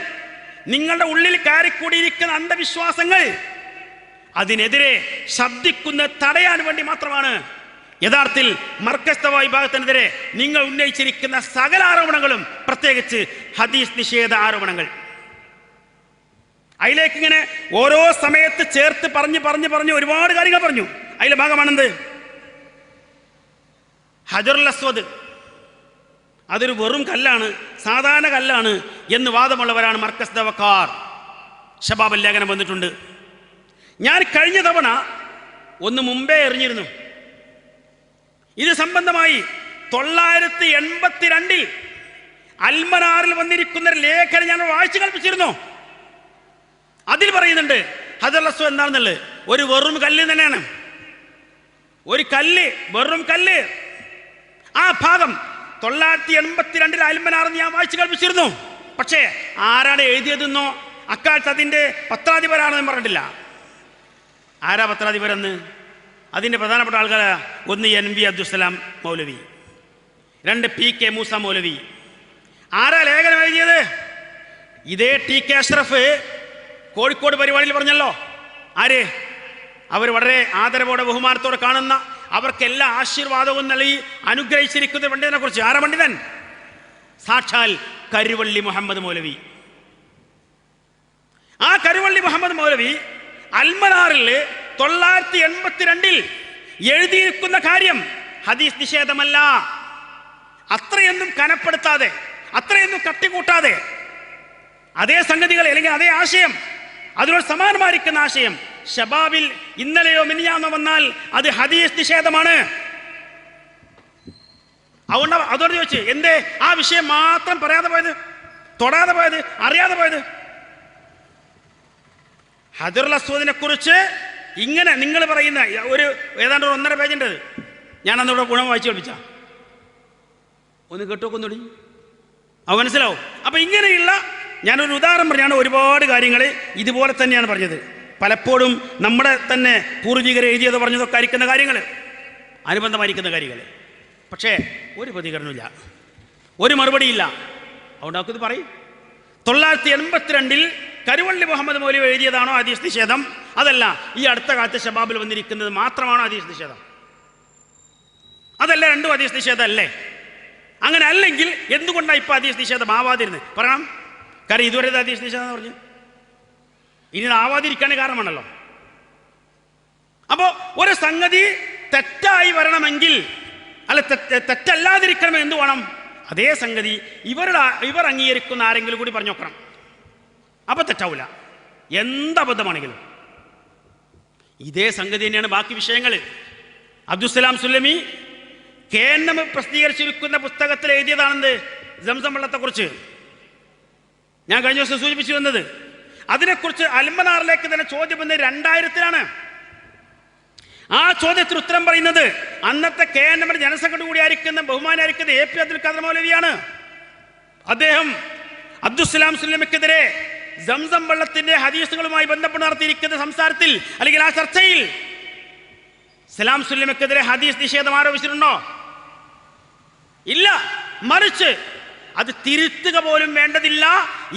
നിങ്ങളുടെ ഉള്ളിൽ കയറിക്കൂടിയിരിക്കുന്ന അന്ധവിശ്വാസങ്ങൾ, അതിനെതിരെ ശബ്ദിക്കുന്ന തടയാൻ വേണ്ടി മാത്രമാണ് യഥാർത്ഥത്തിൽ മർക്കസ് ദഅവ വിഭാഗത്തിനെതിരെ നിങ്ങൾ ഉന്നയിച്ചിരിക്കുന്ന സകല ആരോപണങ്ങളും, പ്രത്യേകിച്ച് ഹദീസ് നിഷേധ ആരോപണങ്ങൾ. അതിലേക്ക് ഇങ്ങനെ ഓരോ സമയത്ത് ചേർത്ത് പറഞ്ഞ് ഒരുപാട് കാര്യങ്ങൾ പറഞ്ഞു. അതിലെ ഭാഗമാണെന്ത്? ഹജറുൽ അസ്വദ് അതൊരു വെറും കല്ലാണ്, സാധാരണ കല്ലാണ് എന്ന് വാദമുള്ളവരാണ് മർക്കസ് ദഅവക്കാർ. ശബാബ് ലേഖനം വന്നിട്ടുണ്ട്. ഞാൻ കഴിഞ്ഞ തവണ ഒന്ന് മുമ്പേ എറിഞ്ഞിരുന്നു. ഇത് സംബന്ധമായി 982 അൽമനാറിൽ വന്നിരിക്കുന്ന ഒരു ലേഖനം ഞാൻ വായിച്ചു കൽപ്പിച്ചിരുന്നു. അതിൽ പറയുന്നുണ്ട് ഹജറുൽ അസ്വദ് എന്താണെന്നുള്ളത് ഒരു വെറും കല്ല് തന്നെയാണ്. ഒരു കല്ല്, വെറും കല്ല്. ആ ഭാഗം 982 അൽമനാറെന്ന് ഞാൻ വായിച്ചു കൽപ്പിച്ചിരുന്നു. പക്ഷേ ആരാണ് എഴുതിയതെന്നോ അക്കാലത്ത് അതിൻ്റെ പത്രാധിപരാണെന്ന് പറഞ്ഞിട്ടില്ല. ആരാ പത്രാധിപരെന്ന്? അതിൻ്റെ പ്രധാനപ്പെട്ട ആൾക്കാർ ഒന്ന് NV അബ്ദുസ്സലാം മൗലവി, 2 PK മൂസ മൗലവി. ആരാ ലേഖനം എഴുതിയത്? ഇതേ TK അഷ്റഫ് കോഴിക്കോട് പരിപാടിയിൽ പറഞ്ഞല്ലോ. ആര്? അവർ വളരെ ആദരവോടെ ബഹുമാനത്തോടെ കാണുന്ന, അവർക്ക് എല്ലാ ആശീർവാദവും നൽകി അനുഗ്രഹിച്ചിരിക്കുന്ന പണ്ഡിതനെ കുറിച്ച്. ആരാ പണ്ഡിതൻ? സാക്ഷാൽ കരുവള്ളി മുഹമ്മദ് മൗലവി. ആ കരുവള്ളി മുഹമ്മദ് മൗലവി അൽമനാറിൽ 982 എഴുതിയിരിക്കുന്ന കാര്യം ഹദീസ് നിഷേധമല്ല. അത്രയൊന്നും കനപ്പെടുത്താതെ, അത്രയൊന്നും കട്ടിക്കൂട്ടാതെ അതേ സംഗതികൾ അല്ലെങ്കിൽ അതേ ആശയം, അതിനോട് സമാനമായിരിക്കുന്ന ആശയം ശബാബിൽ ഇന്നലെയോ മിനിഞ്ഞാന്നോ വന്നാൽ അത് ഹദീസ് നിഷേധമാണ്. അതോട് ചോദിച്ചു എന്തേ ആ വിഷയം മാത്രം പറയാതെ പോയത്, തൊടാതെ പോയത്, അറിയാതെ പോയത്? ഹജറുൽ അസ്വദിനെ കുറിച്ച് ഇങ്ങനെ നിങ്ങൾ പറയുന്ന ഒരു ഏതാണ്ട് 1.5 പേജുണ്ട്. ഞാൻ അന്നിവിടെ ഗുണം വായിച്ചു കേൾപ്പിച്ച ഒന്ന് കേട്ടോക്കൊന്നുകൂടി അത് മനസ്സിലാവും. അപ്പൊ ഇങ്ങനെയുള്ള ഞാനൊരു ഉദാഹരണം പറഞ്ഞാണ്. ഒരുപാട് കാര്യങ്ങൾ ഇതുപോലെ തന്നെയാണ് പറഞ്ഞത്. പലപ്പോഴും നമ്മുടെ തന്നെ പൂർവികരെ എഴുതിയത് പറഞ്ഞതൊക്കെ ആയിരിക്കുന്ന കാര്യങ്ങൾ, അനുബന്ധമായിരിക്കുന്ന കാര്യങ്ങൾ. പക്ഷേ ഒരു പ്രതികരണമില്ല, ഒരു മറുപടിയില്ല. അതുകൊണ്ട് അവർക്ക് ഇത് പറയും. 982 കരുവള്ളി മുഹമ്മദ് മൗലവി എഴുതിയതാണോ ഹദീസ് നിഷേധം? അതല്ല, ഈ അടുത്ത കാലത്ത് ശബാബിൽ വന്നിരിക്കുന്നത് മാത്രമാണോ ഹദീസ് നിഷേധം? അതല്ല, രണ്ടും ഹദീസ് നിഷേധം അല്ലേ? അങ്ങനെ അല്ലെങ്കിൽ എന്തുകൊണ്ടാണ് ഇപ്പൊ ഹദീസ് നിഷേധം ആവാതിരുന്നത്? പറയണം. കാരണം ഇതുവരെ ഹദീസ് നിഷേധം എന്ന് പറഞ്ഞു, ഇനി ആവാതിരിക്കാൻ കാരണമാണല്ലോ. അപ്പോ ഒരു സംഗതി തെറ്റായി വരണമെങ്കിൽ, അല്ല തെറ്റല്ലാതിരിക്കണമെങ്കിൽ എന്ത് വേണം? അതേ സംഗതി ഇവർ അംഗീകരിക്കുന്ന ആരെങ്കിലും കൂടി പറഞ്ഞു നോക്കണം. അപ്പൊ തെറ്റാവൂല, എന്തബദ്ധമാണെങ്കിലും. ഇതേ സംഗതി തന്നെയാണ് ബാക്കി വിഷയങ്ങൾ. അബ്ദുസ്സലാം സുല്ലമി KNM പ്രസിദ്ധീകരിച്ചിരിക്കുന്ന പുസ്തകത്തിൽ എഴുതിയതാണെന്ത്? സംസം വെള്ളത്തെക്കുറിച്ച് ഞാൻ കഴിഞ്ഞ ദിവസം സൂചിപ്പിച്ചു വന്നത്. അതിനെക്കുറിച്ച് അൽമനാറിലേക്ക് തന്നെ ചോദ്യം വന്നത് 2000-ലാണ്. ആ ചോദ്യത്തിന് ഉത്തരം പറയുന്നത് അന്നത്തെ KNM ജനസംഘടന കൂടിയായിരിക്കുന്ന ബഹുമാനായിരിക്കുന്ന AP അബ്ദുൽ ഖാദർ മൗലവിയാണ്. അദ്ദേഹം അബ്ദുസ്സലാം സുല്ലമിക്കെതിരെ സംസം വെള്ളത്തിന്റെ ഹദീസുകളുമായി ബന്ധപ്പെട്ട് നടത്തിയിരിക്കുന്ന സംസാരത്തിൽ അല്ലെങ്കിൽ ആ ചർച്ചയിൽ സലാം സുല്ലമിക്കെതിരെ ഹദീസ് നിഷേധം ആരോപിച്ചിട്ടുണ്ടോ? ഇല്ല. മറിച്ച് അത് തിരുത്തുക പോലും വേണ്ടതില്ല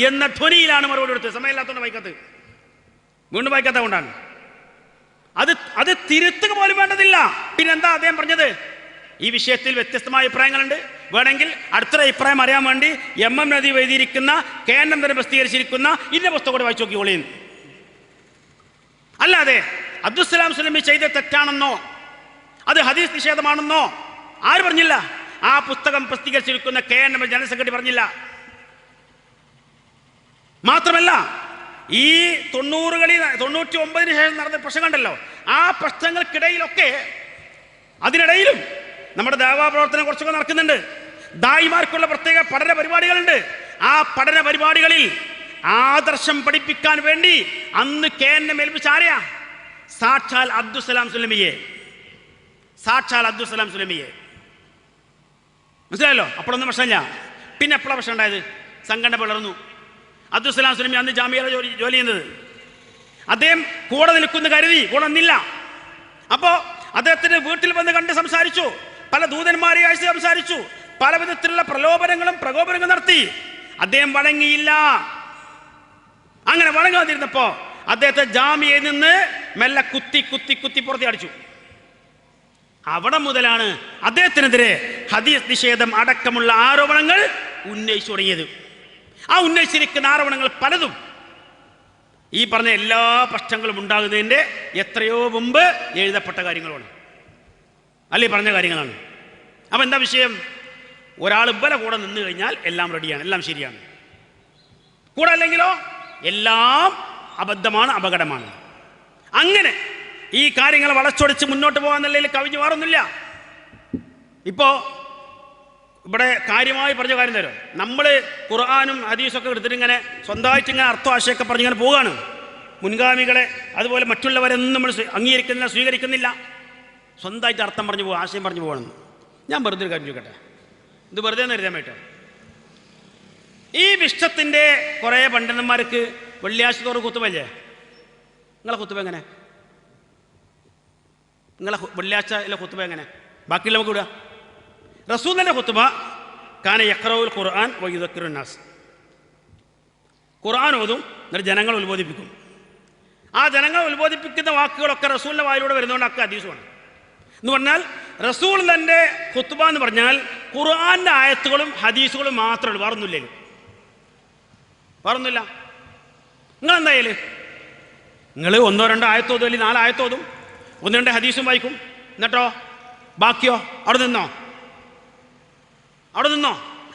എന്ന ധ്വനിയിലാണ് മറുപടി കൊടുത്തത്. സമയമില്ലാത്തതുകൊണ്ട് വായിക്കാത്തത്, വീണ്ടും വായിക്കാത്ത കൊണ്ടാണ്. അത് തിരുത്തുക പോലും വേണ്ടതില്ല. പിന്നെന്താ അദ്ദേഹം പറഞ്ഞത്? ഈ വിഷയത്തിൽ വ്യത്യസ്തമായ അഭിപ്രായങ്ങളുണ്ട്. വേണമെങ്കിൽ അടുത്തൊരു അഭിപ്രായം അറിയാൻ വേണ്ടി MM നദീം എഴുതിയിരിക്കുന്ന KNM തന്നെ പ്രസിദ്ധീകരിച്ചിരിക്കുന്ന ഇന്ന പുസ്തകം കൂടെ വായിച്ചു നോക്കിക്കോളീൻ. അല്ലാതെ അബ്ദുസ്സലാം സുല്ലമി ചെയ്ത തെറ്റാണെന്നോ അത് ഹദീസ് നിഷേധമാണെന്നോ ആര് പറഞ്ഞില്ല? ആ പുസ്തകം പ്രസിദ്ധീകരിച്ചിരിക്കുന്ന KNM ജനറൽ സെക്രട്ടറി പറഞ്ഞില്ല. മാത്രമല്ല ഈ 99-ന് ശേഷം നടന്ന പ്രശ്നം കണ്ടല്ലോ, ആ പ്രശ്നങ്ങൾക്കിടയിലൊക്കെ അതിനിടയിലും നമ്മുടെ ദഅവാ പ്രവർത്തനം കുറച്ചൊക്കെ നടക്കുന്നുണ്ട്. ദായിമാർക്കുള്ള പ്രത്യേക പഠന പരിപാടികളുണ്ട്. ആ പഠന പരിപാടികളിൽ ആദർശം പഠിപ്പിക്കാൻ വേണ്ടി അന്ന് KNM ഏൽപ്പിച്ച ആരെയാ? സാക്ഷാൽ അബ്ദുസ്സലാം സുലമിയെ. മനസ്സിലായല്ലോ? അപ്പോഴൊന്നും പ്രശ്നമില്ല. പിന്നെ എപ്പോഴാണ് പ്രശ്നം ഉണ്ടായത്? സംഘടന പിളർന്നു. അബ്ദുസ്സലാം സുലമി അന്ന് ജാമ്യയിലെ ജോലി ചെയ്യുന്നത്. അദ്ദേഹം കൂടെ നിൽക്കുന്ന കരുതി, കൂടെ നിന്നില്ല. അപ്പോൾ അദ്ദേഹത്തിന്റെ വീട്ടിൽ വന്ന് കണ്ട് സംസാരിച്ചു, പല ദൂതന്മാരെ അയച്ച് സംസാരിച്ചു, പല വിധത്തിലുള്ള പ്രകോപനങ്ങളും നടത്തി. അദ്ദേഹം വഴങ്ങിയില്ല. അങ്ങനെ വഴങ്ങാതിരുന്നപ്പോ അദ്ദേഹത്തെ ജാമ്യയിൽ നിന്ന് മെല്ലെ കുത്തി പുറത്തി അടിച്ചു. അവിടെ മുതലാണ് അദ്ദേഹത്തിനെതിരെ ഹദീസ് നിഷേധം അടക്കമുള്ള ആരോപണങ്ങൾ ഉന്നയിച്ചു തുടങ്ങിയത്. ആ ഉന്നയിച്ചിരിക്കുന്ന ആരോപണങ്ങൾ പലതും ഈ പറഞ്ഞ എല്ലാ പ്രശ്നങ്ങളും ഉണ്ടാകുന്നതിൻ്റെ എത്രയോ മുമ്പ് എഴുതപ്പെട്ട കാര്യങ്ങളാണ്, അല്ലെ പറഞ്ഞ കാര്യങ്ങളാണ്. അപ്പം എന്താ വിഷയം? ഒരാൾ ഇവരെ കൂടെ നിന്ന് കഴിഞ്ഞാൽ എല്ലാം റെഡിയാണ്, എല്ലാം ശരിയാണ്. കൂടെ അല്ലെങ്കിലോ എല്ലാം അബദ്ധമാണ്, അപകടമാണ്. അങ്ങനെ ഈ കാര്യങ്ങൾ വളച്ചൊടിച്ച് മുന്നോട്ട് പോകാന്നുള്ളതിൽ കവിഞ്ഞ് മാറുന്നില്ല. ഇപ്പോൾ ഇവിടെ കാര്യമായി പറഞ്ഞ കാര്യം തരും. നമ്മൾ ഖുർആനും ഹദീസൊക്കെ എടുത്തിട്ട് ഇങ്ങനെ സ്വന്തമായിട്ട് ഇങ്ങനെ അർത്ഥവാശയൊക്കെ പറഞ്ഞിങ്ങനെ പോവുകയാണ്. മുൻഗാമികളെ അതുപോലെ മറ്റുള്ളവരെന്നും നമ്മൾ അംഗീകരിക്കുന്നില്ല, സ്വീകരിക്കുന്നില്ല. സ്വന്തമായിട്ട് അർത്ഥം പറഞ്ഞു പോകുക, ആശയം പറഞ്ഞു പോകണമെന്ന്. ഞാൻ വെറുതെ ഒരു കാര്യം ചോദിക്കട്ടെ, ഇത് വെറുതെ ഒന്ന് എഴുതാൻ പറ്റും. ഈ വിശ്വത്തിൻ്റെ കുറേ പണ്ഡിതന്മാർക്ക് വെള്ളിയാഴ്ച തോറും കുത്തുബല്ലേ? നിങ്ങളെ കുത്തുബ എങ്ങനെ? നിങ്ങളെ വെള്ളിയാഴ്ചയിലെ കുത്തുബ എങ്ങനെ? ബാക്കിയുള്ള നമുക്ക് വിടുക. റസൂലിന്റെ ഖുത്ബ കാന യഖറഉൽ ഖുർആൻ വയുദക്കിറുൻ നാസ്. ഖുർആൻ ഓതും, എന്നിട്ട് ജനങ്ങളെ ഉത്ബോധിപ്പിക്കും. ആ ജനങ്ങളെ ഉത്ബോധിപ്പിക്കുന്ന വാക്കുകളൊക്കെ റസൂലിന്റെ വായിലൂടെ വരുന്നതുകൊണ്ട് ഒക്കെ ഹദീസുമാണ് എന്ന് പറഞ്ഞാൽ, റസൂൽ തന്റെ ഖുത്ബ എന്ന് പറഞ്ഞാൽ ഖുർആന്റെ ആയത്തുകളും ഹദീസുകളും മാത്രമേ ഉള്ളൂ, വേറൊന്നുമില്ലല്ലോ, വേറൊന്നുമില്ല. നിങ്ങൾ എന്തായാലും നിങ്ങൾ 1-2 ആയത്തോതും അല്ലെങ്കിൽ 4 ആയത്തോതും 1-2 ഹദീസും വായിക്കും, എന്നിട്ടോ ബാക്കിയോ അവിടെ നിന്നോ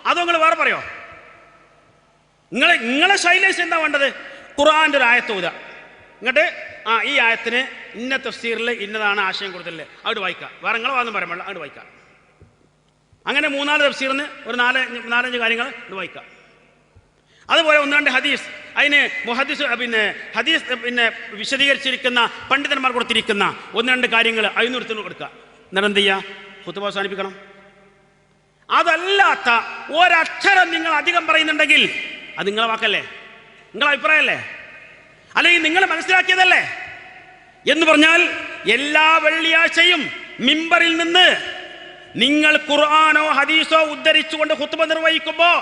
അതോ നിങ്ങൾ വേറെ പറയോ? നിങ്ങളെ ശൈലേഷ് എന്താ വേണ്ടത്? ഖുർആന്റെ ഒരു ആയത്ത് ഓതുക, എന്നിട്ട് ഈ ആയത്തിന് ഇന്ന തഫ്സീറിൽ ഇന്നതാണ് ആശയം കൊടുത്തില്ലേ, അവിടെ വായിക്കാം. വേറെ നിങ്ങളെ വാദം പറയാൻ പാടില്ല, അവിടെ വായിക്കാം. അങ്ങനെ 3-4 തഫ്സീറിന് ഒരു 4-5 കാര്യങ്ങൾ ഇവിടെ വായിക്കാം. അതുപോലെ 1-2 ഹദീസ്, അതിന് ഹദീസ് വിശദീകരിച്ചിരിക്കുന്ന പണ്ഡിതന്മാർ കൊടുത്തിരിക്കുന്ന 1-2 കാര്യങ്ങൾ അതിനൊരുത്തിന് കൊടുക്കുക. എന്നിട്ട് എന്ത് ചെയ്യുക? ഖുത്ബ അവസാനിപ്പിക്കണം. അതല്ലാത്ത ഒരക്ഷരം നിങ്ങൾ അധികം പറയുന്നുണ്ടെങ്കിൽ അത് നിങ്ങളെ വാക്കല്ലേ, നിങ്ങളെ അഭിപ്രായമല്ലേ, അല്ലെങ്കിൽ നിങ്ങൾ മനസ്സിലാക്കിയതല്ലേ എന്ന് പറഞ്ഞാൽ, എല്ലാ വെള്ളിയാഴ്ചയും മിമ്പറിൽ നിന്ന് നിങ്ങൾ ഖുർആനോ ഹദീസോ ഉദ്ധരിച്ചുകൊണ്ട് ഖുത്ബ നിർവഹിക്കുമ്പോൾ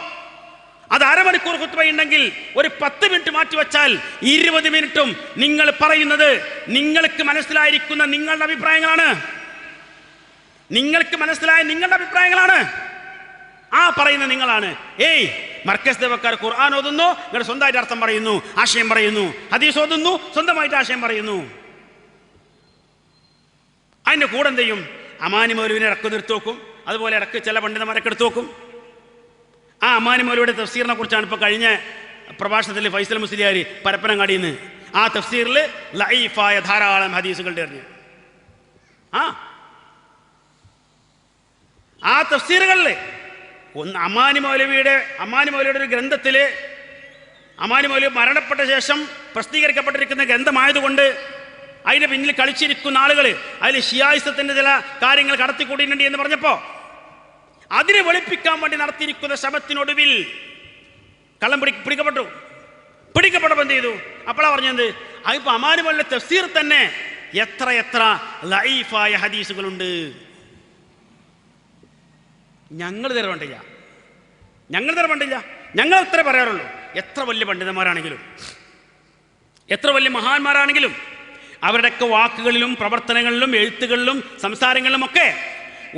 അത് അരമണിക്കൂർ ഖുത്ബ ഉണ്ടെങ്കിൽ ഒരു 10 മിനിറ്റ് മാറ്റിവെച്ചാൽ 20 മിനിറ്റും നിങ്ങൾ പറയുന്നത് നിങ്ങൾക്ക് മനസ്സിലായിരിക്കുന്ന നിങ്ങളുടെ അഭിപ്രായങ്ങളാണ്. നിങ്ങൾക്ക് മനസ്സിലായ നിങ്ങളുടെ അഭിപ്രായങ്ങളാണ്. ആ പറയുന്ന നിങ്ങളാണ്. മർക്കസ് ദേവക്കാർ ഖുർആൻ ഓതുന്നു, നിങ്ങൾ സ്വന്തമായിട്ട് അർത്ഥം പറയുന്നു, ആശയം പറയുന്നു. ഹദീസ് ഓതുന്നു, സ്വന്തമായിട്ട് ആശയം പറയുന്നു. അതിൻ്റെ കൂടെ എന്ത് ചെയ്യും? അമാനി മൗലവിനെ ഇടക്ക് നിർത്തി നോക്കും. അതുപോലെ ഇടക്ക് ചില പണ്ഡിതന്മാരൊക്കെ എടുത്തു നോക്കും. ആ അമാനി മൗലവിയുടെ തഫ്സീറിനെ കുറിച്ചാണ് ഇപ്പോൾ കഴിഞ്ഞ പ്രഭാഷണത്തിൽ ഫൈസൽ മുസ്ലിയാർ പരപ്പനങ്ങാടിയിൽ നിന്ന് ആ തഫ്സീറിൽ ലഈഫായ ധാരാളം ഹദീസുകളുടെ അറിഞ്ഞു. ആ തഫ്സീറുകളിൽ അമാനി മൗലവിയുടെ ഒരു ഗ്രന്ഥത്തിൽ, അമാനി മൗലവി മരണപ്പെട്ട ശേഷം പ്രസിദ്ധീകരിക്കപ്പെട്ടിരിക്കുന്ന ഗ്രന്ഥമായതുകൊണ്ട് അതിൻ്റെ പിന്നിൽ കളിച്ചിരിക്കുന്ന ആളുകൾ അതിൽ ഷിയായിസത്തിൻ്റെ ചില കാര്യങ്ങൾ കടത്തിക്കൂട്ടിയിട്ടുണ്ട് എന്ന് പറഞ്ഞപ്പോൾ അതിനെ വെളുപ്പിക്കാൻ വേണ്ടി നടത്തിയിരിക്കുന്ന ശ്രമത്തിനൊടുവിൽ കള്ളം പിടിക്കപ്പെട്ടപ്പോൾ എന്ത് ചെയ്തു? അപ്പോഴാണ് പറഞ്ഞത്, അതിപ്പോൾ അമാനി മൗലവിയുടെ തഫ്സീർ തന്നെ എത്ര ലഈഫായ ഹദീസുകളുണ്ട്. ഞങ്ങൾ തരവേണ്ടില്ല. ഞങ്ങൾ എത്ര പറയാറുള്ളൂ. എത്ര വലിയ പണ്ഡിതന്മാരാണെങ്കിലും എത്ര വലിയ മഹാന്മാരാണെങ്കിലും അവരുടെയൊക്കെ വാക്കുകളിലും പ്രവർത്തനങ്ങളിലും എഴുത്തുകളിലും സംസാരങ്ങളിലും ഒക്കെ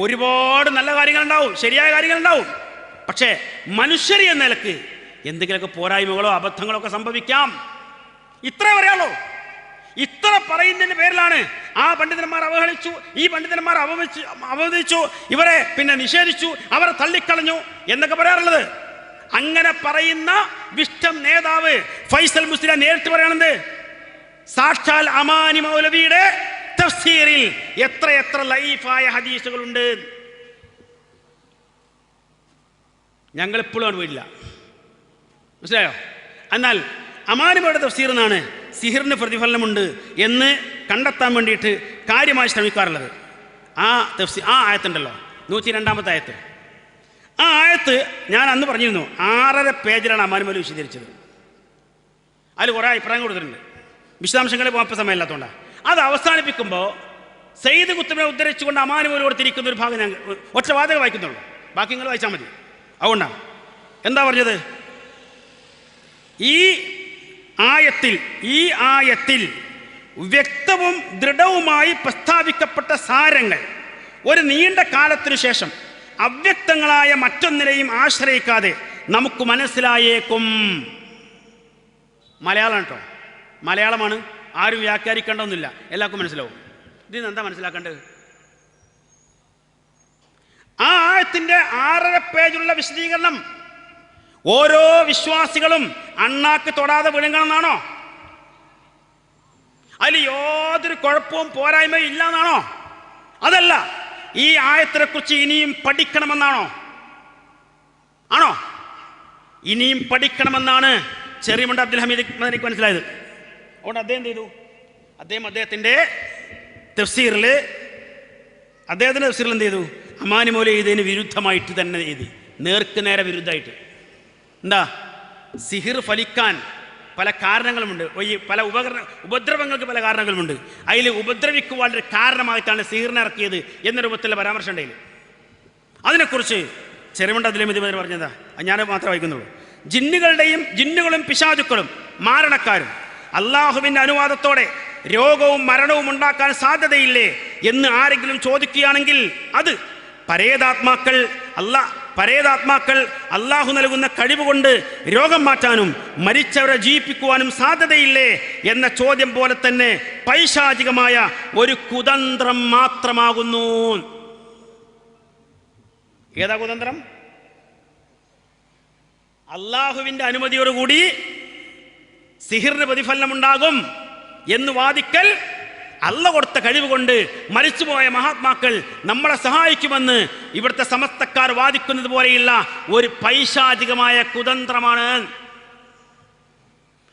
ഒരുപാട് നല്ല കാര്യങ്ങളുണ്ടാവും, ശരിയായ കാര്യങ്ങളുണ്ടാവും. പക്ഷേ മനുഷ്യർ എന്ന നിലക്ക് എന്തെങ്കിലുമൊക്കെ പോരായ്മകളോ അബദ്ധങ്ങളോ ഒക്കെ സംഭവിക്കാം. ഇത്രേ പറയാളോ. ഇത്ര പറയുന്നതിന്റെ പേരിലാണ് ആ പണ്ഡിതന്മാർ അവഹേളിച്ചു, ഈ പണ്ഡിതന്മാർ അവമതിച്ചു, ഇവരെ പിന്നെ നിഷേധിച്ചു, അവരെ തള്ളിക്കളഞ്ഞു എന്നൊക്കെ പറയാറുള്ളത്. അങ്ങനെ പറയുന്ന വിഷ്ടം നേതാവ് ഫൈസൽ മുസ്ലിയാർ നേരിട്ട് പറയണത് സാക്ഷാൽ അമാനി മൗലവിയുടെ തഫ്സീറിൽ എത്ര ലഈഫായ ഹദീസുകളുണ്ട്. ഞങ്ങൾ ഇപ്പോഴും പോയില്ല. മനസ്സിലായോ? എന്നാൽ അമാനുമോയുടെ തഫ്സീർ എന്നാണ് സിഹിറിന് പ്രതിഫലനമുണ്ട് എന്ന് കണ്ടെത്താൻ വേണ്ടിയിട്ട് കാര്യമായി ശ്രമിക്കാറുള്ളത്. ആ ആയത്തുണ്ടല്ലോ, 102-ാമത്തെ ആയത്ത്. ആ ആയത്ത് ഞാൻ അന്ന് പറഞ്ഞിരുന്നു 6.5 പേജിലാണ് അമാനുമോല് വിശദീകരിച്ചത്. അതിൽ കുറേ അഭിപ്രായം കൊടുത്തിട്ടുണ്ട്. വിശദാംശങ്ങളിൽ പോകാൻ സമയമില്ലാത്തതുകൊണ്ടാണ്. അത് അവസാനിപ്പിക്കുമ്പോൾ സയ്യിദ് കുത്തുബിനെ ഉദ്ധരിച്ചുകൊണ്ട് അമാനുമോല് കൊടുത്തിരിക്കുന്ന ഒരു ഭാഗം ഞാൻ ഒറ്റ വാചകം വായിക്കുന്നുള്ളൂ, ബാക്കി നിങ്ങൾ വായിച്ചാൽ മതി. അതുകൊണ്ടാണ് എന്താ പറഞ്ഞത്, ഈ ആയത്തിൽ വ്യക്തവും ദൃഢവുമായി പ്രസ്താവിക്കപ്പെട്ട സാരങ്ങൾ ഒരു നീണ്ട കാലത്തിനു ശേഷം അവ്യക്തങ്ങളായ മറ്റൊന്നിനെയും ആശ്രയിക്കാതെ നമുക്ക് മനസ്സിലായേക്കും. മലയാളം കേട്ടോ, മലയാളമാണ്, ആരും വ്യാഖ്യാനിക്കേണ്ടതൊന്നുമില്ല, എല്ലാവർക്കും മനസ്സിലാവും. ഇതിന് എന്താ മനസ്സിലാക്കേണ്ടത്? ആ ആയത്തിൻ്റെ 6.5 പേജുള്ള വിശദീകരണം ഓരോ വിശ്വാസികളും അണ്ണാക്ക് തൊടാതെ വിഴുങ്ങണമെന്നാണോ? അതിൽ യാതൊരു കുഴപ്പവും പോരായ്മയും ഇല്ല എന്നാണോ? അതല്ല, ഈ ആയത്തിനെക്കുറിച്ച് ഇനിയും പഠിക്കണമെന്നാണോ? ആണോ? ഇനിയും പഠിക്കണമെന്നാണ് ചെറിയമുണ്ട് അബ്ദുൽ ഹമീദ് എനിക്ക് മനസ്സിലായത്. അതുകൊണ്ട് അദ്ദേഹം എന്ത് ചെയ്തു, അദ്ദേഹത്തിൻ്റെ തഫ്സീറിൽ എന്ത് ചെയ്തു, അമാനുമോല് ഇതിന് വിരുദ്ധമായിട്ട് തന്നെ എഴുതി, നേർക്ക് നേരെ വിരുദ്ധമായിട്ട്. എന്താ, സിഹിർ ഫലിക്കാൻ പല കാരണങ്ങളുമുണ്ട്, ഈ പല ഉപദ്രവങ്ങൾക്ക് പല കാരണങ്ങളുമുണ്ട്. അതിൽ ഉപദ്രവിക്കുവാനൊരു കാരണമായിട്ടാണ് സിഹിറിനെ ഇറക്കിയത് എന്ന രൂപത്തിലുള്ള പരാമർശം ഉണ്ടായില്ല. അതിനെക്കുറിച്ച് ചെറുമുണ്ട് അതിലെ മിതി പറഞ്ഞതാ, ഞാൻ മാത്രമേ വായിക്കുന്നുള്ളൂ. ജിന്നുകളും പിശാചുക്കളും മാരണക്കാരും അള്ളാഹുവിൻ്റെ അനുവാദത്തോടെ രോഗവും മരണവും ഉണ്ടാക്കാൻ സാധ്യതയില്ലേ എന്ന് ആരെങ്കിലും ചോദിക്കുകയാണെങ്കിൽ അത് പരേതാത്മാക്കൾ അള്ളാഹു നൽകുന്ന കഴിവുകൊണ്ട് രോഗം മാറ്റാനും മരിച്ചവരെ ജീവിപ്പിക്കുവാനും സാധ്യതയില്ലേ എന്ന ചോദ്യം പോലെ തന്നെ പൈശാചികമായ ഒരു കുതന്ത്രം മാത്രമാകുന്നു. ഏതാ കുതന്ത്രം? അള്ളാഹുവിൻ്റെ അനുമതിയോടുകൂടി സിഹിറിന് പ്രതിഫലനമുണ്ടാകും എന്ന് വാദിക്കൽ, അള്ള കൊടുത്ത കഴിവ് കൊണ്ട് മരിച്ചുപോയ മഹാത്മാക്കൾ നമ്മളെ സഹായിക്കുമെന്ന് ഇവിടുത്തെ സമസ്തക്കാർ വാദിക്കുന്നത് പോലെയുള്ള ഒരു പൈശാചികമായ കുതന്ത്രമാണ്.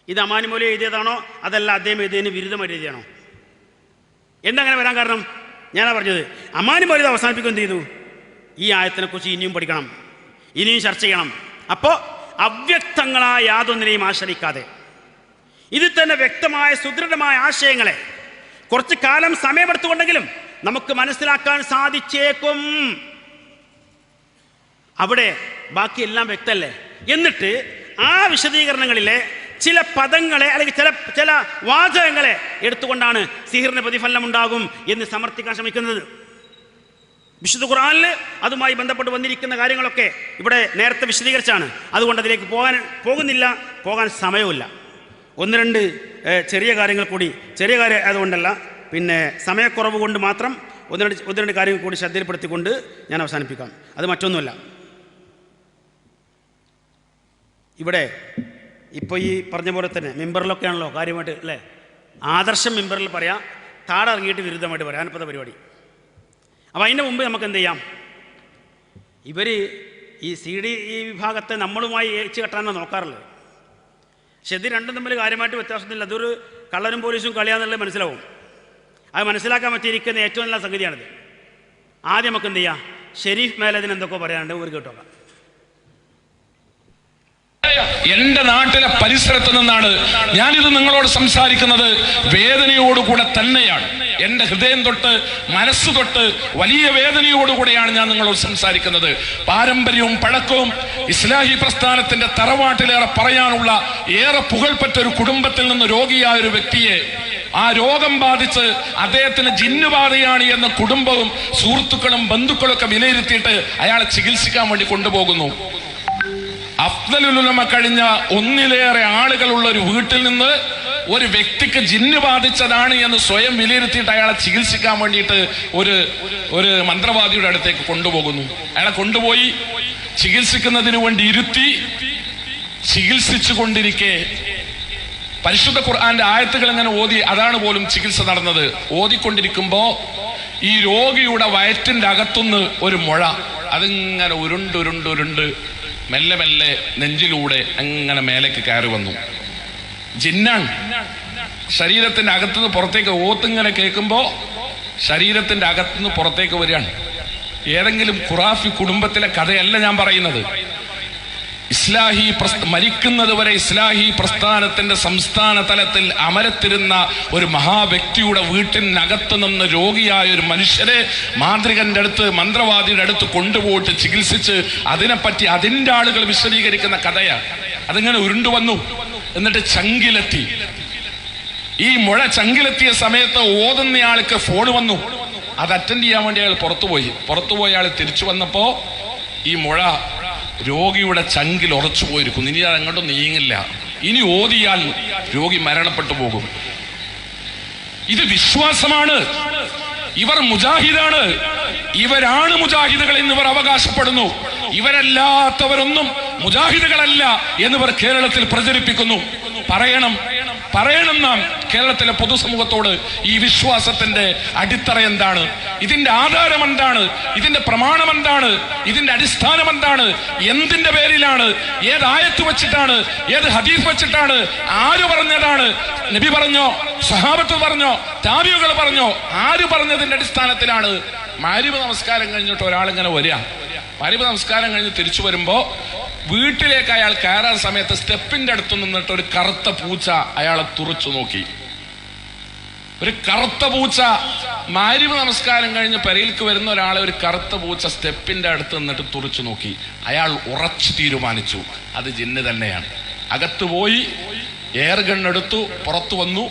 ഇത് അമാനുമോല് എഴുതിയതാണോ അതല്ല അദ്ദേഹം എഴുതിയതിന് വിരുദ്ധമായിട്ട് എഴുതിയാണോ? എന്തങ്ങനെ വരാൻ കാരണം? ഞാനാ പറഞ്ഞത്, അമാനുമോല് ഇത് അവസാനിപ്പിക്കുകയും ചെയ്തു, ഈ ആയത്തിനെക്കുറിച്ച് ഇനിയും പഠിക്കണം, ഇനിയും ചർച്ച ചെയ്യണം. അപ്പോൾ അവ്യക്തങ്ങളായ യാതൊന്നിനെയും ആശ്രയിക്കാതെ ഇതിൽ തന്നെ വ്യക്തമായ സുദൃഢമായ ആശയങ്ങളെ കുറച്ച് കാലം സമയമെടുത്തുകൊണ്ടെങ്കിലും നമുക്ക് മനസ്സിലാക്കാൻ സാധിച്ചേക്കും. അവിടെ ബാക്കിയെല്ലാം വ്യക്തമല്ലേ? എന്നിട്ട് ആ വിശദീകരണങ്ങളിലെ ചില പദങ്ങളെ അല്ലെങ്കിൽ ചില വാചകങ്ങളെ എടുത്തുകൊണ്ടാണ് സിഹിറിന് പ്രതിഫലനം ഉണ്ടാകും എന്ന് സമർത്ഥിക്കാൻ ശ്രമിക്കുന്നത്. വിശുദ്ധ ഖുർആനിൽ അതുമായി ബന്ധപ്പെട്ട് വന്നിരിക്കുന്ന കാര്യങ്ങളൊക്കെ ഇവിടെ നേരത്തെ വിശദീകരിച്ചാണ്. അതുകൊണ്ട് അതിലേക്ക് പോകുന്നില്ല, പോകാൻ സമയമില്ല. 1-2 ചെറിയ കാര്യങ്ങൾ കൂടി, ചെറിയ കാര്യം ആയതുകൊണ്ടല്ല, പിന്നെ സമയക്കുറവ് കൊണ്ട് മാത്രം 1-2 കാര്യങ്ങൾ കൂടി ശ്രദ്ധയിൽപ്പെടുത്തിക്കൊണ്ട് ഞാൻ അവസാനിപ്പിക്കാം. അത് മറ്റൊന്നുമല്ല, ഇവിടെ ഇപ്പോൾ ഈ പറഞ്ഞ പോലെ തന്നെ മെമ്പറിലൊക്കെ ആണല്ലോ കാര്യമായിട്ട് അല്ലേ, ആദർശം മെമ്പറിൽ പറയാം, താഴെ ഇറങ്ങിയിട്ട് വിരുദ്ധമായിട്ട് പറയാൻ ഇപ്പോഴത്തെ പരിപാടി. അപ്പോൾ അതിൻ്റെ മുമ്പ് നമുക്ക് എന്ത് ചെയ്യാം, ഇവർ ഈ CD ഈ വിഭാഗത്തെ നമ്മളുമായി ഏച്ച് കെട്ടാനാണ് നോക്കാറുള്ളത്. പക്ഷെ ഇത് രണ്ടും തമ്മിൽ കാര്യമായിട്ട് വ്യത്യാസമൊന്നുമില്ല. അതൊരു കള്ളനും പോലീസും കളിയാന്നുള്ളത് മനസ്സിലാവും. അത് മനസ്സിലാക്കാൻ പറ്റിയിരിക്കുന്ന ഏറ്റവും നല്ല സംഗതിയാണിത്. ആദ്യം നമുക്ക് എന്ത് ചെയ്യാം, ഷെരീഫ് മേലതിന് എന്തൊക്കെ പറയാനുണ്ട് ഒരു കേട്ടോക്കാം. എന്റെ നാട്ടിലെ പരിസരത്ത് നിന്നാണ് ഞാനിത് നിങ്ങളോട് സംസാരിക്കുന്നത്. വേദനയോടുകൂടെ തന്നെയാണ്, എന്റെ ഹൃദയം തൊട്ട് മനസ്സ് തൊട്ട് വലിയ വേദനയോടുകൂടെയാണ് ഞാൻ നിങ്ങളോട് സംസാരിക്കുന്നത്. പാരമ്പര്യവും പഴക്കവും ഇസ്ലാഹി പ്രസ്ഥാനത്തിന്റെ തറവാട്ടിലേറെ പറയാനുള്ള ഏറെ പുകൾപ്പെട്ട ഒരു കുടുംബത്തിൽ നിന്ന് രോഗിയായ ഒരു വ്യക്തിയെ, ആ രോഗം ബാധിച്ച് അദ്ദേഹത്തിന് ജിന്നുബാധയാണ് എന്ന കുടുംബവും സുഹൃത്തുക്കളും ബന്ധുക്കളും ഒക്കെ വിലയിരുത്തിയിട്ട് അയാളെ ചികിത്സിക്കാൻ വേണ്ടി കൊണ്ടുപോകുന്നു. അഫ്ദലുൽ ഉലമ കഴിഞ്ഞ 1-ലേറെ ആളുകളുള്ള ഒരു വീട്ടിൽ നിന്ന് ഒരു വ്യക്തിക്ക് ജിന്ന് ബാധിച്ചതാണ് എന്ന് സ്വയം വിലയിരുത്തിയിട്ട് അയാളെ ചികിത്സിക്കാൻ വേണ്ടിയിട്ട് ഒരു മന്ത്രവാദിയുടെ അടുത്തേക്ക് കൊണ്ടുപോകുന്നു. അയാളെ കൊണ്ടുപോയി ചികിത്സിക്കുന്നതിന് വേണ്ടി ഇരുത്തി ചികിത്സിച്ചു കൊണ്ടിരിക്കെ പരിശുദ്ധ ഖുർആന്റെ ആയത്തുകൾ ഇങ്ങനെ ഓതി, അതാണ് പോലും ചികിത്സ നടന്നത്. ഓതിക്കൊണ്ടിരിക്കുമ്പോ ഈ രോഗിയുടെ വയറ്റിന്റെ അകത്തുനിന്ന് ഒരു മുഴ അതിങ്ങനെ ഉരുണ്ട് മെല്ലെ മെല്ലെ നെഞ്ചിലൂടെ അങ്ങനെ മേലേക്ക് കയറി വന്നു. ജിന്നാണ്. ശരീരത്തിന്റെ അകത്തുനിന്ന് പുറത്തേക്ക് ഓത്തിങ്ങനെ കേൾക്കുമ്പോ ശരീരത്തിന്റെ അകത്തുനിന്ന് പുറത്തേക്ക് വരികയാണ്. ഏതെങ്കിലും ഖുറാഫി കുടുംബത്തിലെ കഥയല്ല ഞാൻ പറയുന്നത്. ഇസ്ലാഹി മരിക്കുന്നത് വരെ ഇസ്ലാഹി പ്രസ്ഥാനത്തിന്റെ സംസ്ഥാന തലത്തിൽ അമരത്തിരുന്ന ഒരു മഹാവ്യക്തിയുടെ വീട്ടിനകത്ത് നിന്ന് രോഗിയായ ഒരു മനുഷ്യരെ മാന്ത്രികന്റെ അടുത്ത്, മന്ത്രവാദിയുടെ അടുത്ത് കൊണ്ടുപോയിട്ട് ചികിത്സിച്ച് അതിനെപ്പറ്റി അതിൻ്റെ ആളുകൾ വിശദീകരിക്കുന്ന കഥയാണ്. അതിങ്ങനെ ഉരുണ്ടു വന്നു. എന്നിട്ട് ചങ്കിലെത്തി. ഈ മുഴ ചങ്കിലെത്തിയ സമയത്ത് ഓതുന്നയാൾക്ക് ഫോൺ വന്നു. അത് അറ്റൻഡ് ചെയ്യാൻ വേണ്ടി അയാൾ പുറത്തുപോയി അയാൾ തിരിച്ചു വന്നപ്പോ ഈ മുഴ രോഗിയുടെ ചങ്കിൽ ഉറച്ചു പോയിരിക്കുന്നു. ഇനി അത് അങ്ങോട്ടും നീങ്ങില്ല. ഇനി ഓതിയാൽ രോഗി മരണപ്പെട്ടു പോകും. ഇത് വിശ്വാസമാണ്. ഇവർ മുജാഹിദാണ്. ഇവരാണ് മുജാഹിദുകൾ എന്നിവർ അവകാശപ്പെടുന്നു. ഇവരല്ലാത്തവരൊന്നും മുജാഹിദുകളല്ല എന്നിവർ കേരളത്തിൽ പ്രചരിപ്പിക്കുന്നു. പറയണം നാം കേരളത്തിലെ പൊതുസമൂഹത്തോട് ഈ വിശ്വാസത്തിന്റെ അടിത്തറ എന്താണ്, ഇതിന്റെ ആധാരം എന്താണ്, ഇതിന്റെ പ്രമാണം എന്താണ്, ഇതിന്റെ അടിസ്ഥാനം എന്താണ്, എന്തിന്റെ പേരിലാണ്, ഏത് ആയത്ത് വെച്ചിട്ടാണ്, ഏത് ഹദീസ് വെച്ചിട്ടാണ്, ആര് പറഞ്ഞതാണ്, നബി പറഞ്ഞോ, സഹാബത്ത് പറഞ്ഞോ, താബിഉകൾ പറഞ്ഞോ, ആര് പറഞ്ഞതിന്റെ അടിസ്ഥാനത്തിലാണ്? മഗ്‌രിബ് നമസ്കാരം കഴിഞ്ഞിട്ട് ഒരാളിങ്ങനെ വരിക. മഗ്‌രിബ് നമസ്കാരം കഴിഞ്ഞ് തിരിച്ചു വരുമ്പോ വീട്ടിലേക്ക് അയാൾ കയറാൻ സമയത്ത് സ്റ്റെപ്പിന്റെ അടുത്ത് നിന്നിട്ട് ഒരു കറുത്ത പൂച്ച അയാളെ തുറച്ചു നോക്കി. ഒരു കറുത്ത പൂച്ച. മഗ്‌രിബ് നമസ്കാരം കഴിഞ്ഞ് പെരയിലേക്ക് വരുന്ന ഒരാളെ ഒരു കറുത്ത പൂച്ച സ്റ്റെപ്പിന്റെ അടുത്ത് നിന്നിട്ട് തുറച്ചു നോക്കി. അയാൾ ഉറച്ചു തീരുമാനിച്ചു അത് ജിന്ന് തന്നെയാണ്. അകത്ത് പോയി എയർ ഗൺ എടുത്തു, പുറത്തു വന്നു,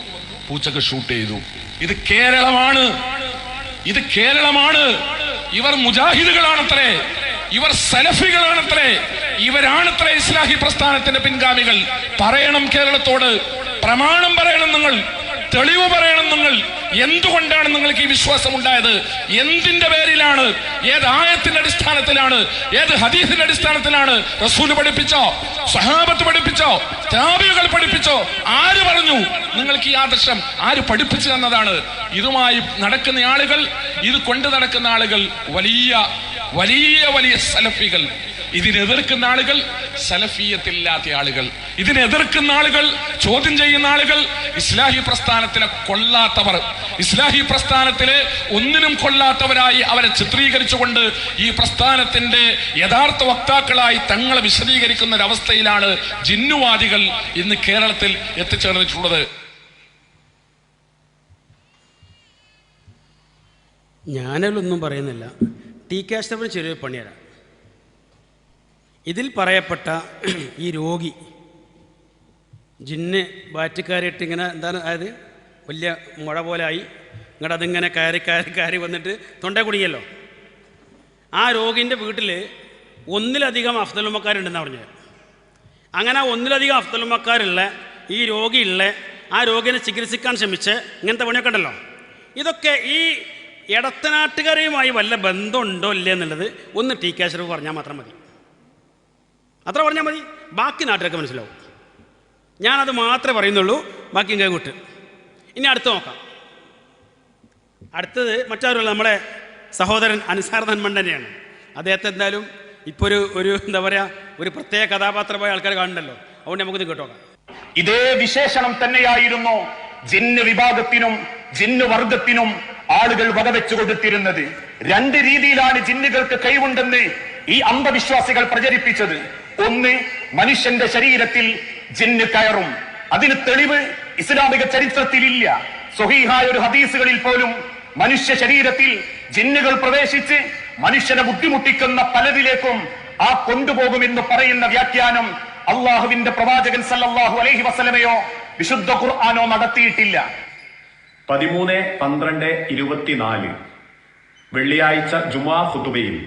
പൂച്ചക്ക് ഷൂട്ട് ചെയ്തു. ഇത് കേരളമാണ്. ഇവർ മുജാഹിദുകളാണത്രേ, ഇവർ സലഫികളാണത്രേ, ഇവരാണത്രേ ഇസ്ലാഹി പ്രസ്ഥാനത്തിന്റെ പിൻഗാമികൾ. പറയണം കേരളത്തോട്, പ്രമാണം പറയണം നിങ്ങൾ, തെളിവ് പറയണം നിങ്ങൾ. എന്തുകൊണ്ടാണ് നിങ്ങൾക്ക് ഈ വിശ്വാസം ഉണ്ടായത്? എന്തിന്റെ പേരിലാണ്? ഏത് ആയത്തിന്റെ അടിസ്ഥാനത്തിലാണ്? ഏത് ഹദീസിന്റെ അടിസ്ഥാനത്തിലാണ്? റസൂല് പഠിപ്പിച്ചോ? സഹാബത്ത് പഠിപ്പിച്ചോ? താബിഉകൾ പഠിപ്പിച്ചോ? ആര് പറഞ്ഞു നിങ്ങൾക്ക് ഈ ആദർശം? ആര് പഠിപ്പിച്ചു തന്നതാണ്? ഇതുമായി നടക്കുന്ന ആളുകൾ, ഇത് കൊണ്ടു നടക്കുന്ന ആളുകൾ വലിയ വലിയ വലിയ സലഫികൾ. ഇതിനെതിർക്കുന്ന ആളുകൾ സലഫിയത്തില്ലാത്ത ആളുകൾ. ഇതിനെതിർക്കുന്ന ആളുകൾ, ചോദ്യം ചെയ്യുന്ന ആളുകൾ ഇസ്ലാഹി പ്രസ്ഥാനത്തിലെ കൊള്ളാത്തവർ, ഇസ്ലാഹി പ്രസ്ഥാനത്തിലെ ഒന്നിനും കൊള്ളാത്തവരായി അവരെ ചിത്രീകരിച്ചുകൊണ്ട് ഈ പ്രസ്ഥാനത്തിന്റെ യഥാർത്ഥ വക്താക്കളായി തങ്ങളെ വിശദീകരിക്കുന്ന ഒരവസ്ഥയിലാണ് ജിന്നുവാദികൾ ഇന്ന് കേരളത്തിൽ എത്തിച്ചേർന്നിട്ടുള്ളത്. ഞാനൊന്നും പറയുന്നില്ല. ടി കെ അഷ്റഫിന് ചെറിയൊരു പണിയരാം. ഇതിൽ പറയപ്പെട്ട ഈ രോഗി ജിന്ന് ബാറ്റുകാരിയിട്ട് ഇങ്ങനെ എന്താണ്, അതായത് വലിയ മുഴ പോലെ ആയി, ഇങ്ങോട്ട് അതിങ്ങനെ കയറി വന്നിട്ട് തൊണ്ട കുടുങ്ങിയല്ലോ. ആ രോഗിൻ്റെ വീട്ടിൽ ഒന്നിലധികം അഫ്ദലുമ്മക്കാരുണ്ടെന്നാണ് പറഞ്ഞത്. അങ്ങനെ ഒന്നിലധികം അഫ്ദലുമ്മക്കാരുള്ള ഈ രോഗിയുള്ള ആ രോഗിനെ ചികിത്സിക്കാൻ ശ്രമിച്ച് ഇങ്ങനത്തെ പണിയൊക്കെ ഉണ്ടല്ലോ. ഇതൊക്കെ ഈ ഇടത്തനാട്ടുകാരെയുമായി വല്ല ബന്ധമുണ്ടോ ഇല്ലേ എന്നുള്ളത് ഒന്ന് ടി കെ അഷ്റഫ് പറഞ്ഞാൽ മാത്രം മതി. അത്ര പറഞ്ഞാൽ മതി, ബാക്കി നാട്ടുകാർക്ക് മനസ്സിലാവും. ഞാനത് മാത്രമേ പറയുന്നുള്ളൂ, ബാക്കി കൈകൂട്ട്. ഇനി അടുത്ത് നോക്കാം. അടുത്തത് മറ്റാരുള്ള നമ്മുടെ സഹോദരൻ അൻസാർ നന്മണ്ടനെയാണ്. അദ്ദേഹത്തെ എന്തായാലും ഇപ്പോൾ ഒരു എന്താ പറയുക, ഒരു പ്രത്യേക കഥാപാത്രമായ ആൾക്കാർ കാണുന്നുണ്ടല്ലോ. അതുകൊണ്ട് നമുക്കിത് കേട്ടോക്കാം. ഇതേ വിശേഷണം തന്നെയായിരുന്നു ജിന്ന് വിഭാഗത്തിനും ജിന്ന് വർഗത്തിനും ആളുകൾ വകവെച്ചു കൊടുത്തിരുന്നത്. രണ്ട് രീതിയിലാണ് ജിന്നുകൾക്ക് കഴിവുണ്ടെന്ന് ഈ അന്ധവിശ്വാസികൾ പ്രചരിപ്പിച്ചത്. ഒന്ന്, മനുഷ്യന്റെ ശരീരത്തിൽ ജിന്ന് കയറും. അതിന് തെളിവ് ഇസ്ലാമിക ചരിത്രത്തിലില്ല. സ്വഹീഹായ ഒരു ഹദീസുകളിൽ പോലും മനുഷ്യ ശരീരത്തിൽ ജിന്നുകൾ പ്രവേശിച്ച് മനുഷ്യനെ ബുദ്ധിമുട്ടിക്കുന്ന പലതിലേക്കും ആ കൊണ്ടുപോകുമെന്ന് പറയുന്ന വ്യാഖ്യാനം അള്ളാഹുവിന്റെ പ്രവാചകൻ സല്ലല്ലാഹു അലൈഹി വസല്ലമയോ വിശുദ്ധ ഖുർആനോ നടത്തിയിട്ടില്ല. 13/12/24 വെള്ളിയാഴ്ച ജുമാ ഖുതുബയിൽ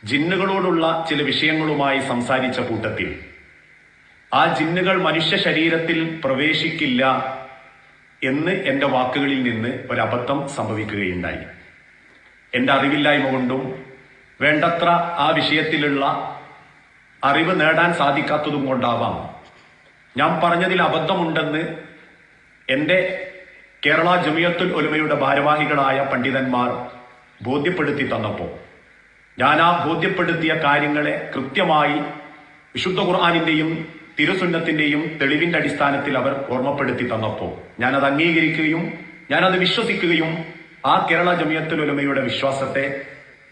ജിന്നുകളോടുള്ള ചില വിഷയങ്ങളുമായി സംസാരിച്ച കൂട്ടത്തിൽ ആ ജിന്നുകൾ മനുഷ്യ ശരീരത്തിൽ പ്രവേശിക്കില്ല എന്ന് എന്റെ വാക്കുകളിൽ നിന്ന് ഒരബദ്ധം സംഭവിക്കുകയുണ്ടായി. എന്റെ അറിവില്ലായ്മ കൊണ്ടും വേണ്ടത്ര ആ വിഷയത്തിലുള്ള അറിവ് നേടാൻ സാധിക്കാത്തതും കൊണ്ടാവാം ഞാൻ പറഞ്ഞതിൽ അബദ്ധമുണ്ടെന്ന് എന്റെ കേരള ജമിയത്തുൽ ഉലമയുടെ ഭാരവാഹികളായ പണ്ഡിതന്മാർ ബോധ്യപ്പെടുത്തി തന്നപ്പോൾ ഞാൻ ആ ബോധ്യപ്പെടുത്തിയ കാര്യങ്ങളെ കൃത്യമായി വിശുദ്ധ ഖുർആനിന്റെയും തിരുസുന്നത്തിന്റെയും തെളിവിന്റെ അടിസ്ഥാനത്തിൽ അവർ ഓർമ്മപ്പെടുത്തി തന്നപ്പോൾ ഞാനത് അംഗീകരിക്കുകയും ഞാനത് വിശ്വസിക്കുകയും ആ കേരള ജമിയത്തുൽ ഉലമയുടെ വിശ്വാസത്തെ,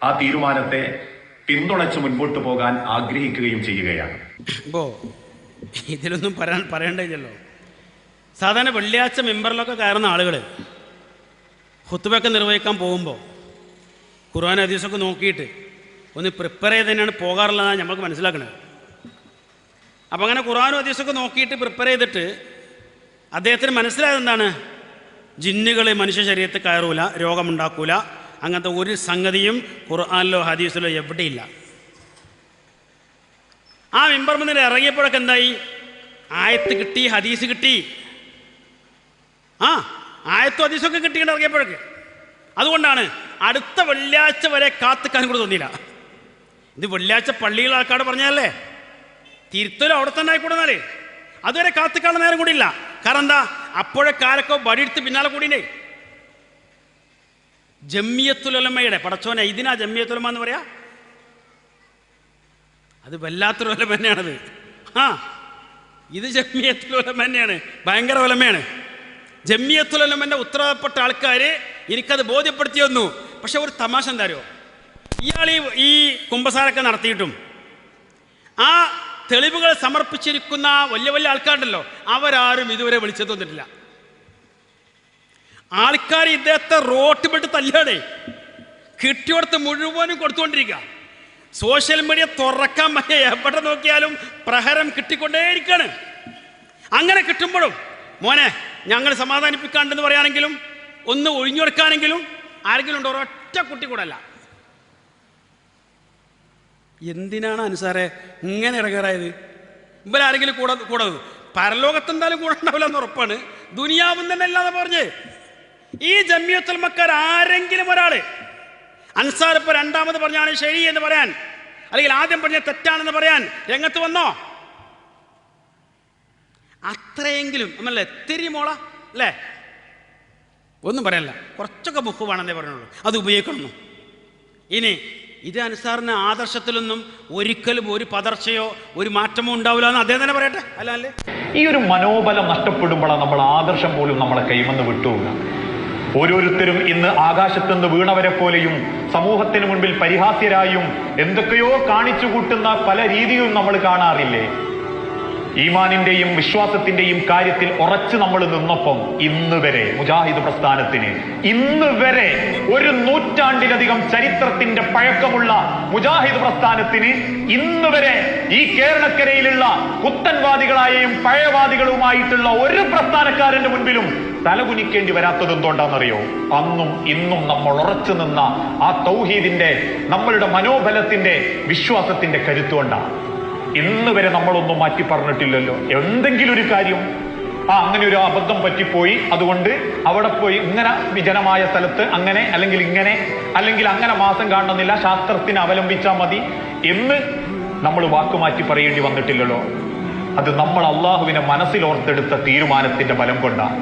ആ തീരുമാനത്തെ പിന്തുണച്ച് മുൻപോട്ട് പോകാൻ ആഗ്രഹിക്കുകയും ചെയ്യുകയാണ്. ഇപ്പോൾ ഇതിലൊന്നും പറയേണ്ടല്ലോ. സാധാരണ വെള്ളിയാഴ്ച മെമ്പറിലൊക്കെ കയറുന്ന ആളുകൾ ഖുത്ബയൊക്കെ നിർവഹിക്കാൻ പോകുമ്പോൾ ഖുർആൻ ഹദീസൊക്കെ നോക്കിയിട്ട് ഒന്ന് പ്രിപ്പയർ ചെയ്ത് തന്നെയാണ് പോകാറുള്ളതാണ് നമുക്ക് മനസ്സിലാക്കുന്നത്. അപ്പം അങ്ങനെ ഖുർആനും ഹദീസൊക്കെ നോക്കിയിട്ട് പ്രിപ്പയർ ചെയ്തിട്ട് അദ്ദേഹത്തിന് മനസ്സിലായത് എന്താണ്? ജിന്നുകൾ മനുഷ്യ ശരീരത്തിൽ കയറൂല, രോഗമുണ്ടാക്കൂല, അങ്ങനത്തെ ഒരു സംഗതിയും ഖുർആനിലോ ഹദീസിലോ എവിടെയില്ല. ആ മെമ്പർ മുന്നിൽ ഇറങ്ങിയപ്പോഴൊക്കെ എന്തായി? ആയത്ത് കിട്ടി, ഹദീസ് കിട്ടി, ആയത്തും ഹദീസൊക്കെ കിട്ടിയിട്ട് ഇറങ്ങിയപ്പോഴൊക്കെ. അതുകൊണ്ടാണ് അടുത്ത വെള്ളിയാഴ്ച വരെ കാത്തുക്കാൻ കൂടെ തോന്നിയില്ല. ഇത് വെള്ളിയാഴ്ച പള്ളിയിലെ ആൾക്കാട് പറഞ്ഞല്ലേ, തിരുത്തലും അവിടെ തന്നെ ആയിക്കൂടുന്നാലേ അതുവരെ കാത്തുക്കാനുള്ള നേരം കൂടി ഇല്ല. കാരണം എന്താ? അപ്പോഴൊക്കെ വടിയെടുത്ത് പിന്നാലെ കൂടിയേ. ജമിയത്തുൽ ഉലമയുടെ പടച്ചോനെ, ഇതിനാ ജമിയത്തുൽ ഉലമ എന്ന് പറയാ? അത് വല്ലാത്തൊരു ഉലമ തന്നെയാണത്. ഇത് ജമിയത്തുൽ ഉലമ തന്നെയാണ്, ഭയങ്കര ഉലമയാണ്. ജമിയത്തുൽ ഉലമന്റെ ഉത്തരവാദപ്പെട്ട ആൾക്കാർ എനിക്കത് ബോധ്യപ്പെടുത്തി വന്നു. പക്ഷെ ഒരു തമാശ എന്താ അറിയോ? ഇയാൾ ഈ കുമ്പസാരൊക്കെ നടത്തിയിട്ടും ആ തെളിവുകൾ സമർപ്പിച്ചിരിക്കുന്ന വലിയ വലിയ ആൾക്കാരുണ്ടല്ലോ, അവരാരും ഇതുവരെ വിളിച്ചു തന്നിട്ടില്ല. ആൾക്കാർ ഇദ്ദേഹത്തെ റോട്ട് വിട്ട് തല്ലാടേ, കിട്ടിയോടത്ത് മുഴുവനും കൊടുത്തുകൊണ്ടിരിക്കുക. സോഷ്യൽ മീഡിയ തുറക്കാൻ വയ്യ, എവിടെ നോക്കിയാലും പ്രഹരം കിട്ടിക്കൊണ്ടേയിരിക്കുകയാണ്. അങ്ങനെ കിട്ടുമ്പോഴും മോനെ ഞങ്ങൾ സമാധാനിപ്പിക്കാണ്ടെന്ന് പറയാനെങ്കിലും ഒന്ന് ഒഴിഞ്ഞുകൊടുക്കാനെങ്കിലും ആരെങ്കിലും ഉണ്ടോ? ഒരൊറ്റ കുട്ടി കൂടെ അല്ല. എന്തിനാണ് അനുസാരെ ഇങ്ങനെ ഇറങ്ങാറായത്? ഇവരാരെങ്കിലും കൂടെ പരലോകത്തെന്തായാലും കൂടെ ഉണ്ടാവില്ല എന്ന് ഉറപ്പാണ്. ദുനിയാവും തന്നെ അല്ലാതെ പറഞ്ഞ് ഈ ജമിയത്തുൽ ഉലമക്കാർ ആരെങ്കിലും ഒരാള് അൻസാർ ഇപ്പൊ രണ്ടാമത് പറഞ്ഞാണ് ശരി എന്ന് പറയാൻ, അല്ലെങ്കിൽ ആദ്യം പറഞ്ഞ തെറ്റാണെന്ന് പറയാൻ രംഗത്ത് വന്നോ? അത്രയെങ്കിലും നമ്മളല്ലേ എത്തിരി മോള അല്ലേ? ഒന്നും പറയാനില്ല, കുറച്ചൊക്കെ ബുക്ക് വേണമെന്നേ പറയുള്ളൂ, അത് ഉപയോഗിക്കണം. ഇനി ഇത് അൻസാറിന് ആദർശത്തിലൊന്നും ഒരിക്കലും ഒരു പതർച്ചയോ ഒരു മാറ്റമോ ഉണ്ടാവില്ല എന്ന് അദ്ദേഹം തന്നെ പറയട്ടെ, അല്ലേ? ഈ ഒരു മനോബലം നഷ്ടപ്പെടുമ്പോഴാണ് നമ്മൾ ആദർശം പോലും നമ്മളെ കൈവന്ന് വിട്ടുപോകുക. ഓരോരുത്തരും ഇന്ന് ആകാശത്തുനിന്ന് വീണവരെ പോലെയും സമൂഹത്തിന് മുൻപിൽ പരിഹാസ്യരായും എന്തൊക്കെയോ കാണിച്ചു കൂട്ടുന്ന പല രീതിയും നമ്മൾ കാണാറില്ലേ? ഈമാനിന്റെയും വിശ്വാസത്തിന്റെയും കാര്യത്തിൽ ഉറച്ചു നമ്മൾ നിന്നപ്പം ഇന്ന് വരെ മുജാഹിദ് പ്രസ്ഥാനത്തിന്, ഇന്ന് വരെ 1 നൂറ്റാണ്ടിലധികം ചരിത്രത്തിന്റെ പഴക്കമുള്ള മുജാഹിദ് പ്രസ്ഥാനത്തിന് ഇന്ന് വരെ ഈ കേരളക്കരയിലുള്ള പുത്തൻവാദികളായും പഴയവാദികളുമായിട്ടുള്ള ഒരു പ്രസ്ഥാനക്കാരന്റെ മുൻപിലും തലകുനിക്കേണ്ടി വരാത്തത് എന്തുകൊണ്ടാണെന്നറിയോ? അന്നും ഇന്നും നമ്മൾ ഉറച്ചു നിന്ന ആ തൗഹീദിന്റെ, നമ്മളുടെ മനോബലത്തിന്റെ, വിശ്വാസത്തിന്റെ കരുത്തുകൊണ്ടാണ്. ഇന്ന് വരെ നമ്മളൊന്നും മാറ്റി പറഞ്ഞിട്ടില്ലല്ലോ. എന്തെങ്കിലും ഒരു കാര്യം അങ്ങനെ ഒരു അബദ്ധം പറ്റിപ്പോയി, അതുകൊണ്ട് അവിടെ പോയി ഇങ്ങനെ വിജനമായ സ്ഥലത്ത് അങ്ങനെ അല്ലെങ്കിൽ ഇങ്ങനെ അല്ലെങ്കിൽ അങ്ങനെ മാസം കാണണമെന്നില്ല, ശാസ്ത്രത്തിന് അവലംബിച്ചാൽ മതി എന്ന് നമ്മൾ വാക്കുമാറ്റി പറയേണ്ടി വന്നിട്ടില്ലല്ലോ. അത് നമ്മൾ അള്ളാഹുവിനെ മനസ്സിലോർത്തെടുത്ത തീരുമാനത്തിന്റെ ബലം കൊണ്ടാണ്.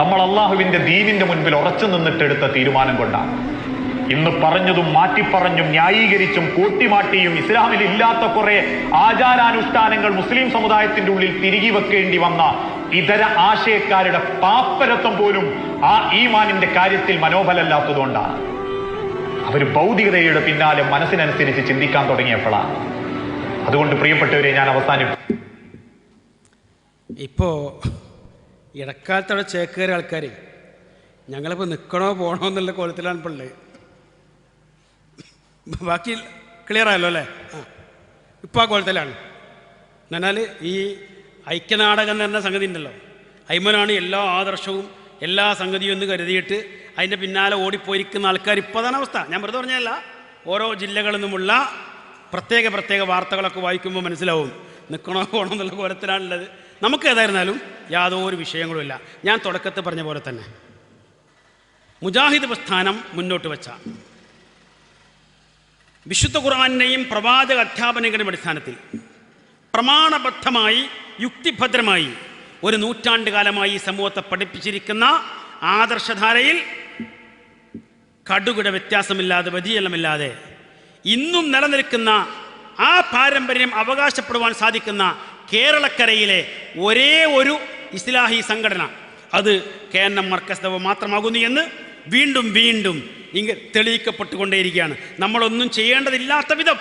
നമ്മൾ അള്ളാഹുവിന്റെ ദീനിന്റെ മുൻപിൽ ഉറച്ചു നിന്നിട്ടെടുത്ത തീരുമാനം കൊണ്ടാണ്. ഇന്ന് പറഞ്ഞതും മാറ്റിപ്പറഞ്ഞും ന്യായീകരിച്ചും കൂട്ടിമാട്ടിയും ഇസ്ലാമിൽ ഇല്ലാത്ത കുറെ ആചാരാനുഷ്ഠാനങ്ങൾ മുസ്ലിം സമുദായത്തിന്റെ ഉള്ളിൽ തിരികെ വെക്കേണ്ടി വന്ന ഇതര ആശയക്കാരുടെ പാപ്പരത്വം പോലും ആ ഈമാനിന്റെ കാര്യത്തിൽ മനോബലമില്ലാത്തതുകൊണ്ടാണ്. അവർ ഭൗതികതയുടെ പിന്നാലെ മനസ്സിനനുസരിച്ച് ചിന്തിക്കാൻ തുടങ്ങിയപ്പോഴാണ്. അതുകൊണ്ട് പ്രിയപ്പെട്ടവരെ, ഞാൻ അവസാനിപ്പിക്കും. ഇപ്പോൾ ഇടക്കാലത്തവിടെ ചേക്കേറിയ ആൾക്കാർ ഞങ്ങളിപ്പോൾ നിൽക്കണോ പോകണോ എന്നുള്ള കോലത്തിലാണ് ഇപ്പോൾ ഉള്ളത്. ബാക്കി ക്ലിയർ ആയല്ലോ അല്ലേ? ഇപ്പോൾ ആ കോലത്തിലാണ്. എന്നാൽ ഈ ഐക്യനാടകം എന്ന് പറഞ്ഞ സംഗതി ഉണ്ടല്ലോ, അയ്മനാണ് എല്ലാ ആദർശവും എല്ലാ സംഗതിയും എന്ന് കരുതിയിട്ട് അതിൻ്റെ പിന്നാലെ ഓടിപ്പോയിരിക്കുന്ന ആൾക്കാർ ഇപ്പോൾ അതാണ് അവസ്ഥ. ഞാൻ വെറുതെ പറഞ്ഞതല്ല, ഓരോ ജില്ലകളിൽ നിന്നുമുള്ള പ്രത്യേക വാർത്തകളൊക്കെ വായിക്കുമ്പോൾ മനസ്സിലാവും നിൽക്കണോ പോകണോ എന്നുള്ള കോലത്തിലാണുള്ളത്. നമുക്ക് ഏതായിരുന്നാലും യാതൊരു വിഷയങ്ങളുമില്ല. ഞാൻ തുടക്കത്തിൽ പറഞ്ഞ പോലെ തന്നെ മുജാഹിദ് പ്രസ്ഥാനം മുന്നോട്ട് വെച്ച വിശുദ്ധ ഖുർആനിൻ്റെയും പ്രവാചക അധ്യാപനങ്ങളുടെയും അടിസ്ഥാനത്തിൽ പ്രമാണബദ്ധമായി യുക്തിഭദ്രമായി 1 നൂറ്റാണ്ട് കാലമായി സമൂഹത്തെ പഠിപ്പിച്ചിരിക്കുന്ന ആദർശധാരയിൽ കടുകിട വ്യത്യാസമില്ലാതെ വ്യതിചലനമില്ലാതെ ഇന്നും നിലനിൽക്കുന്ന ആ പാരമ്പര്യം അവകാശപ്പെടുവാൻ സാധിക്കുന്ന കേരളക്കരയിലെ ഒരേ ഒരു ഇസ്ലാഹി സംഘടന അത് KNM മർക്കസ് ദഅവ മാത്രമാകുന്നു എന്ന് വീണ്ടും വീണ്ടും തെളിയിക്കപ്പെട്ടുകൊണ്ടേയിരിക്കുകയാണ്. നമ്മളൊന്നും ചെയ്യേണ്ടതില്ലാത്ത വിധം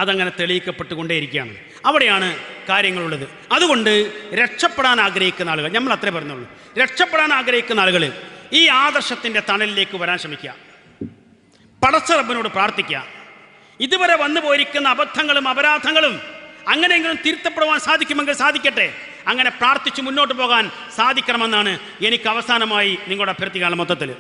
അതങ്ങനെ തെളിയിക്കപ്പെട്ടുകൊണ്ടേയിരിക്കുകയാണ്. അവിടെയാണ് കാര്യങ്ങളുള്ളത്. അതുകൊണ്ട് രക്ഷപ്പെടാൻ ആഗ്രഹിക്കുന്ന ആളുകൾ, നമ്മൾ അത്രേ പറഞ്ഞുള്ളൂ, രക്ഷപ്പെടാൻ ആഗ്രഹിക്കുന്ന ആളുകൾ ഈ ആദർശത്തിൻ്റെ തണലിലേക്ക് വരാൻ ശ്രമിക്കുക, പടച്ച റബ്ബിനോട് പ്രാർത്ഥിക്കുക. ഇതുവരെ വന്നു പോയിരിക്കുന്ന അബദ്ധങ്ങളും അപരാധങ്ങളും അങ്ങനെയെങ്കിലും തിരുത്തപ്പെടുവാൻ സാധിക്കുമെങ്കിൽ സാധിക്കട്ടെ. അങ്ങനെ പ്രാർത്ഥിച്ച് മുന്നോട്ട് പോകാൻ സാധിക്കണമെന്നാണ് എനിക്ക് അവസാനമായി നിങ്ങളുടെ അഭ്യർത്ഥിക്കാനുള്ള മൊത്തത്തിൽ.